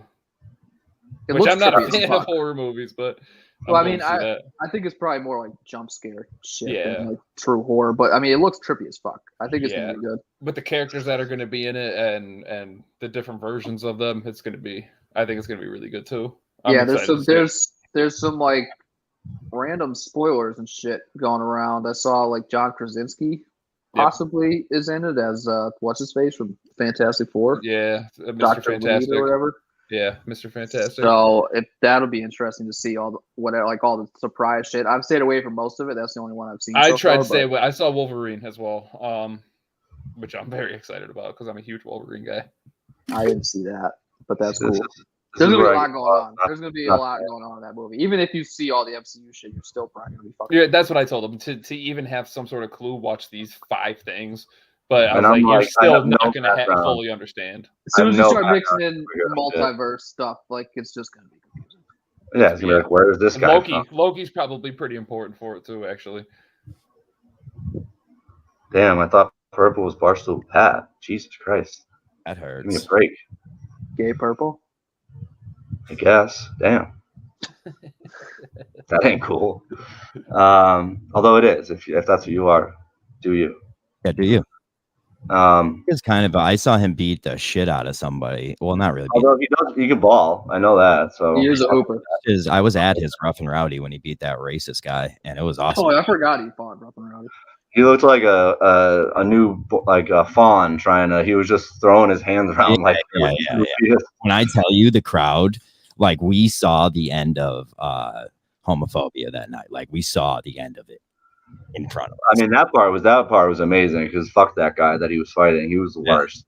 Yeah. Which I'm not a fan of horror movies, but I think it's probably more like jump scare shit than like true horror. But I mean, it looks trippy as fuck. I think it's gonna be good. With the characters that are gonna be in it and the different versions of them, I think it's gonna be really good too. There's some like random spoilers and shit going around. I saw like John Krasinski possibly is in it as what's his face from Fantastic Four. Yeah, Mr. Fantastic or whatever. Yeah, Mr. Fantastic. So that'll be interesting to see all the surprise shit. I've stayed away from most of it. That's the only one I've seen. I tried to stay away. I saw Wolverine as well, which I'm very excited about because I'm a huge Wolverine guy. I didn't see that, but that's cool. There's gonna be a lot going on. There's gonna be a lot going on in that movie. Even if you see all the MCU shit, you're still probably gonna be fucking. Yeah, that's what I told him to even have some sort of clue. Watch these 5 things, but I was like, you're still not gonna fully understand. As soon as you start mixing in multiverse stuff, like it's just gonna be confusing. Yeah, it's gonna be like, where is this guy from? Loki's probably pretty important for it too, actually. Damn, I thought purple was Barstool Pat. Jesus Christ, that hurts. Give me a break. Gay purple. I guess. Damn. That ain't cool. Although it is, if that's what you are, do you? Yeah, do you? It's kind of. I saw him beat the shit out of somebody. Well, not really. Although he can ball. I know that. So he is a hooper. I was at his Rough and Rowdy when he beat that racist guy, and it was awesome. Oh, I forgot he fought Rough and Rowdy. He looked like a new like a fawn trying to. He was just throwing his hands around yeah. When I tell you, the crowd, like, we saw the end of homophobia that night. Like, we saw the end of it in front of us. I mean, that part was amazing because fuck that guy that he was fighting. He was the worst.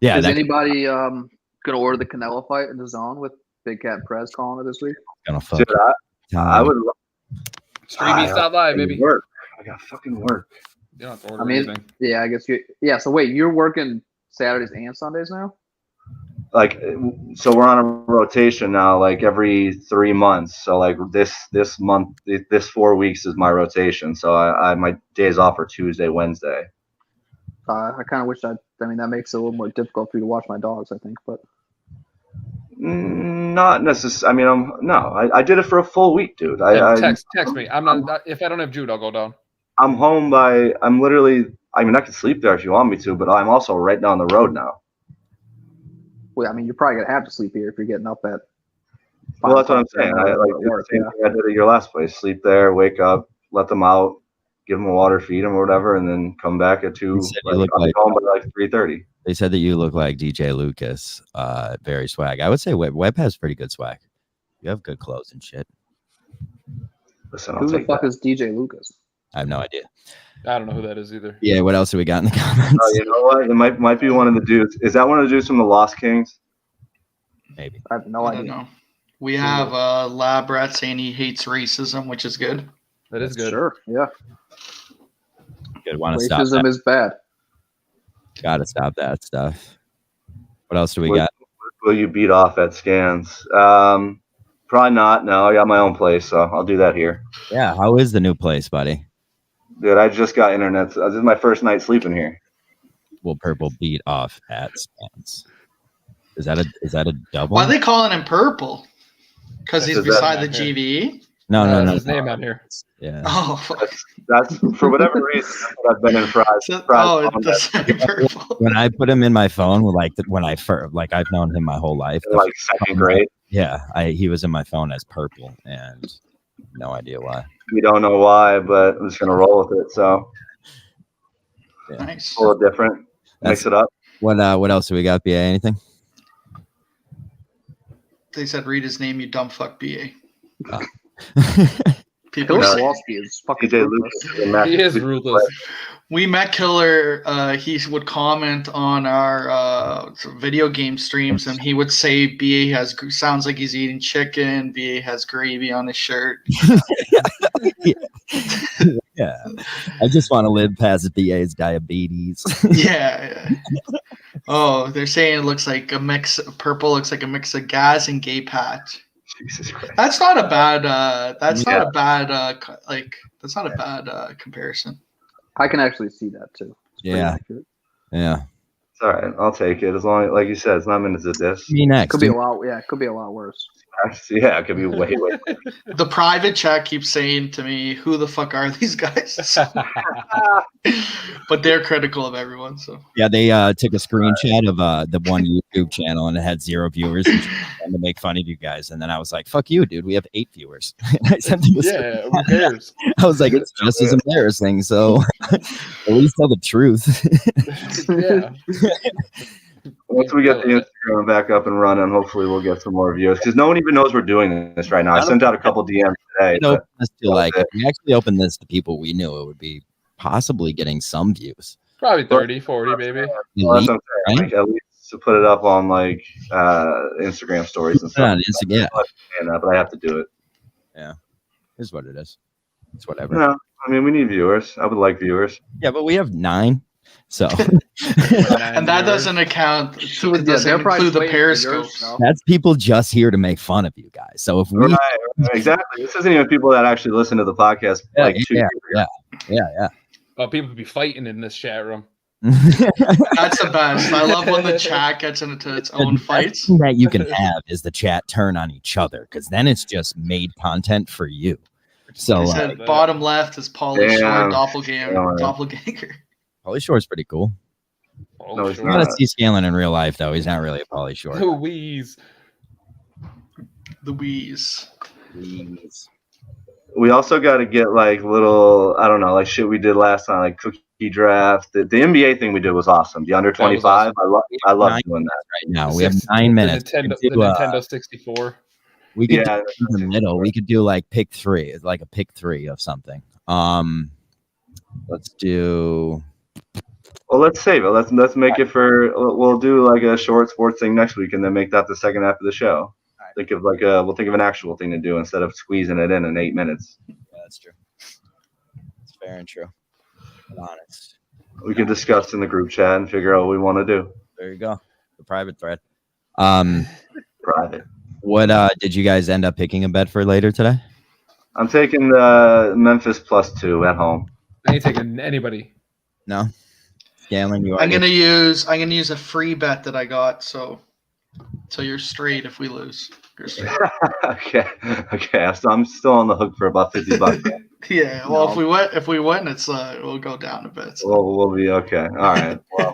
Yeah. Is anybody gonna order the Canelo fight in the zone with Big Cat Prez calling it this week? Gonna fuck. Dude, I would. Streamy stop live, baby. Work. I got fucking work. You don't have to order anything. Yeah, I guess you. Yeah, so wait, you're working Saturdays and Sundays now? Like, so we're on a rotation now, like every 3 months. So like this month, this 4 weeks is my rotation. So I my days off are Tuesday, Wednesday. I kind of wish I mean, that makes it a little more difficult for you to watch my dogs, I think, but. Not necessarily. I mean, I did it for a full week, dude. Text me. I'm not. If I don't have Jude, I'll go down. I'm home I'm literally. I mean, I can sleep there if you want me to, but I'm also right down the road now. Well, I mean, you're probably gonna have to sleep here if you're getting up at. Well, that's what I'm saying. I like the same thing I did at your last place. Sleep there, wake up, let them out, give them a water, feed them or whatever, and then come back at 2. I'm home by like 3:30. They said that you look like DJ Lucas. Very swag. I would say Webb has pretty good swag. You have good clothes and shit. Listen, who the fuck is DJ Lucas? I have no idea. I don't know who that is either. Yeah, what else do we got in the comments? Oh, you know what? It might be one of the dudes. Is that one of the dudes from the Lost Kings? Maybe. I have no idea. I don't know. We have Lab Rat saying he hates racism, which is good. That is good. Sure, yeah. Good. Want to stop racism is bad. Gotta stop that stuff. What else do we got? Will you beat off at scans? Probably not. No, I got my own place, so I'll do that here. Yeah. How is the new place, buddy? Dude, I just got internet. This is my first night sleeping here. Will Purple beat off at scans? Is that a double? Why are they calling him Purple? Because he's beside the GVE? No. His name on here. Yeah. Oh, fuck. That's for whatever reason. That's what I've been in fries. Purple. When I put him in my phone, when I first, like, I've known him my whole life. Like second grade. Yeah, he was in my phone as Purple, and no idea why. We don't know why, but I'm just gonna roll with it. So yeah. Nice. A little different. Mix it up. What else do we got? BA, anything? They said read his name, you dumb fuck, BA. Oh. People is fucking ruthless. He is ruthless. We met Killer. He would comment on our video game streams, and he would say BA sounds like he's eating chicken. BA has gravy on his shirt. Yeah, I just want to live past BA's diabetes. Yeah. Oh, they're saying it looks like a mix. Purple looks like a mix of gas and gay patch. Jesus Christ. That's not a bad. That's not a bad comparison. I can actually see that too. Yeah. It's all right. I'll take it as long as, like you said, it's not minutes of this. Me next. Could be a lot. Yeah, it could be a lot worse. Yeah, it could be way. The private chat keeps saying to me, "Who the fuck are these guys?" But they're critical of everyone. So yeah, they took a screenshot of the one YouTube channel and it had 0 viewers and trying to make fun of you guys. And then I was like, "Fuck you, dude. We have 8 viewers." I sent them who cares? I was like, "It's just as embarrassing." So at least tell the truth. Yeah. Once we get the Instagram back up and running, hopefully we'll get some more views because no one even knows we're doing this right now. I sent out a couple DMs today. If we actually opened this to people we knew, it would be possibly getting some views. Probably 30, 40, maybe. Well, that's what I'm saying. Like, at least to put it up on like Instagram stories and stuff. Yeah, but I have to do it. Yeah, here's what it is. It's whatever. No, I mean we need viewers. I would like viewers. Yeah, but we have 9. So and that doesn't account. It doesn't include the periscopes. That's people just here to make fun of you guys. So if we right, exactly, this isn't even people that actually listen to the podcast. Yeah. Oh, people be fighting in this chat room. That's the best. I love when the chat gets into its own fights. The best thing that you can have is the chat turn on each other because then it's just made content for you. So He said bottom left is Pauly Shore doppelganger. Pauly Shore's pretty cool. No, he's You gotta see Scanlon in real life, though. He's not really a Pauly Shore. Louise. We also got to get like little, I don't know, like shit we did last time, like cookie draft. The NBA thing we did was awesome. The under 25, awesome. I love doing that. Right now, we have 9 minutes. The Nintendo 64. We could do in the middle. We could do like pick 3. It's like a pick 3 of something. Let's do. Well, let's save it. Let's make it for. We'll do like a short sports thing next week, and then make that the second half of the show. Think of like we'll think of an actual thing to do instead of squeezing it in 8 minutes. Yeah, that's true. It's fair and true. But honest. We can discuss in the group chat and figure out what we want to do. There you go. The private thread. Private. What did you guys end up picking a bet for later today? I'm taking the Memphis +2 at home. I ain't taking anybody. No. Scanlon, you are. I'm gonna use a free bet that I got, so you're straight if we lose. You're straight. Okay. So I'm still on the hook for about $50. Yeah. Well, no. if we win, it's we'll go down a bit. So. We'll be okay. All right. Well,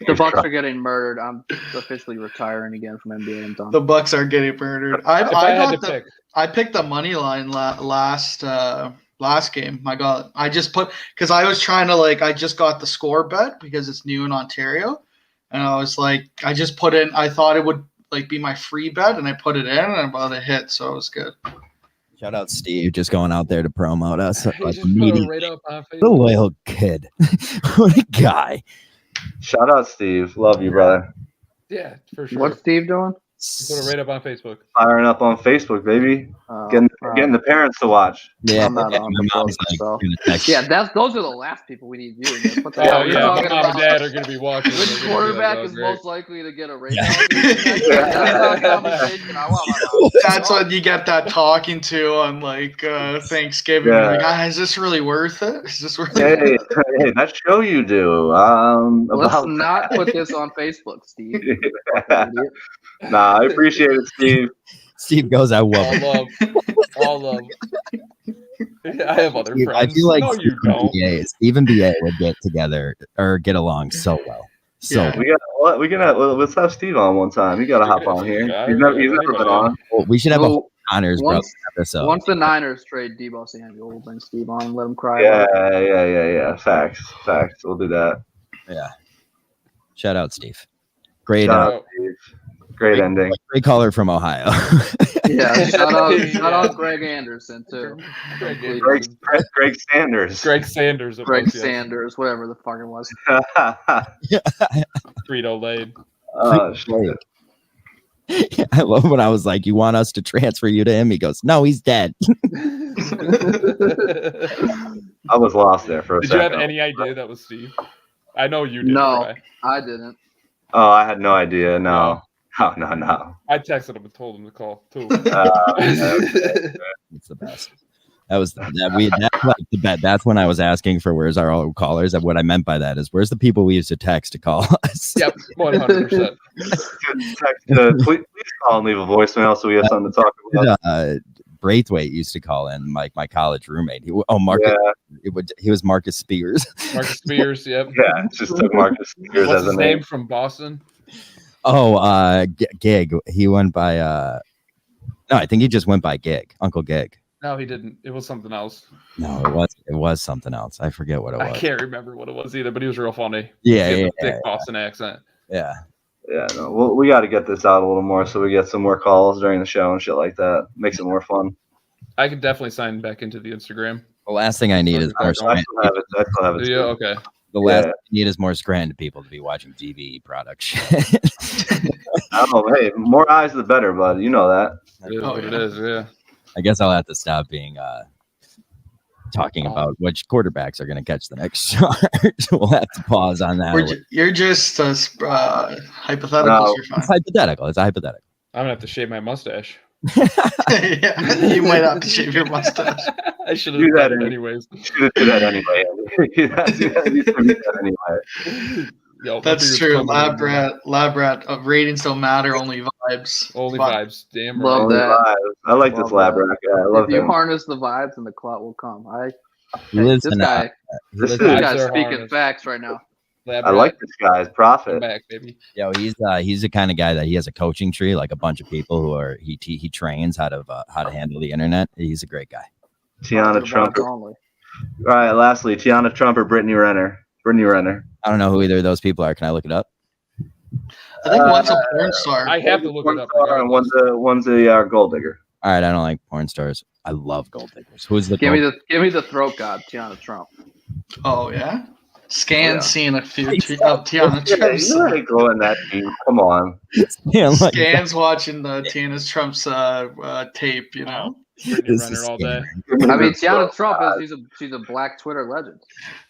the Bucks are getting murdered. I'm officially retiring again from NBA. I'm done. The Bucks are getting murdered. I picked the money line last game. I just put because I was trying to I just got the score bet because it's new in Ontario, and I was like I just put in. I thought it would be my free bet, and I put it in, and about a hit, so it was good. Shout out Steve, just going out there to promote us. Right the loyal kid. What a guy. Shout out Steve. Love you, brother. Yeah, for sure. What's Steve doing? Put it right up on Facebook. Firing up on Facebook, baby. Getting the parents to watch. Yeah, I'm not on those are the last people we need viewing. What the hell are you talking Mom about? and Dad are going to be watching. Which quarterback is most likely to get a rating? That's when you get that talking to on Thanksgiving. Yeah. You're like, is this really worth it? Is this worth it? Hey, that show you do. Let's not put this on Facebook, Steve. Nah, I appreciate it, Steve. Steve goes, I will. All love. I have other friends. I feel like no, you don't. Steve and BA would get together or get along so well. So let's have Steve on one time. You got to hop on here. He's never been on. Well, we should have a Niners episode. Once the Niners trade Deebo Samuel, we'll bring Steve on and let him cry. Yeah. Facts. We'll do that. Yeah. Shout out Steve. Great. Great ending. Great caller from Ohio. Yeah, shout out Greg Anderson too. Greg Sanders. Greg Sanders, whatever the fuck it was. Frito Lay. I love when I was like, "You want us to transfer you to him?" He goes, "No, he's dead." I was lost there for a second. Did you have any idea that was Steve? I know you did. No, I didn't. Oh, I had no idea. No. No. I texted him and told him to call too. It's the best. That's like the bet. That's when I was asking for where's our old callers. And what I meant by that is where's the people we used to text to call us. Yep, 100%. Please call and leave a voicemail so we have something to talk about. Braithwaite used to call in, like my college roommate. He was Marcus Spears. Marcus Spears, yep. Yeah, it's just took Marcus Spears What's as his a name from Boston. Oh, Gig. He went by no, I think he just went by Gig. Uncle Gig. No, he didn't. It was something else. No, it was something else. I forget what it was. I can't remember what it was either, but he was real funny. Yeah, thick Boston accent. Yeah. Yeah, no. Well, we got to get this out a little more so we get some more calls during the show and shit like that. Makes it more fun. I could definitely sign back into the Instagram. The last thing I need is more I still have it. Yeah, okay. The last thing I need is more Scranton people to be watching GVE products. Oh, hey, more eyes the better, bud. You know that. It is what it is, yeah. I guess I'll have to stop being talking about which quarterbacks are going to catch the next charge. We'll have to pause on that. You're just hypothetical. No. It's hypothetical. It's a hypothetical. I'm going to have to shave my mustache. Yeah, you might have to shave your mustache. I should have done that anyways. You should do that anyway. Yo, that's true. Lab rat. Ratings don't matter. Only vibes. Only vibes. Damn right. Love that. I like this lab rat guy. I love If you him. harness the vibes, and the clot will come. He lives This in, guy, This this is, guy's They're speaking harnessed. facts right now. I like this guy's Come profit. back, baby. Yo, he's the kind of guy that he has a coaching tree, like a bunch of people who are he trains how to handle the internet. He's a great guy. Tiana The Trump. vibes All only. right, lastly, Tiana Trump or Brittany Renner. Brittany Renner. I don't know who either of those people are. Can I look it up? I think one's a porn star. I have to look it up. And one's a gold digger. All right, I don't like porn stars. I love gold diggers. Who's the Give me the throat god, Tiana Trump. Oh yeah. Scan yeah. seen a few of Tiana Trump's. You let it go in that team. Come on. Yeah, like, Scans watching Tiana Trump's tape, you know. Brittany Renner all day. I mean, Tiana Trump she's a black Twitter legend.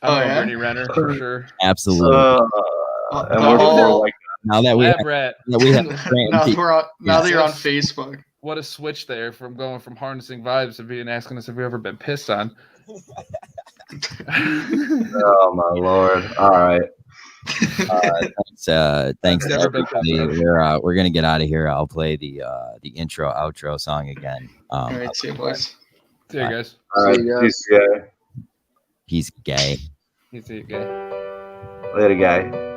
Oh, yeah? Brittany Renner for sure. absolutely. And we're like, now that we have, Lab rat. now we have now that you're on Facebook. What a switch there from going from harnessing vibes to asking us if we've ever been pissed on. oh my lord! All right. Thanks. Never been Everybody. We're gonna get out of here. I'll play the intro outro song again. All right, see you boys. See you guys. All right. See you guys. Peace, guy. He's gay. See you guys. Later, guy.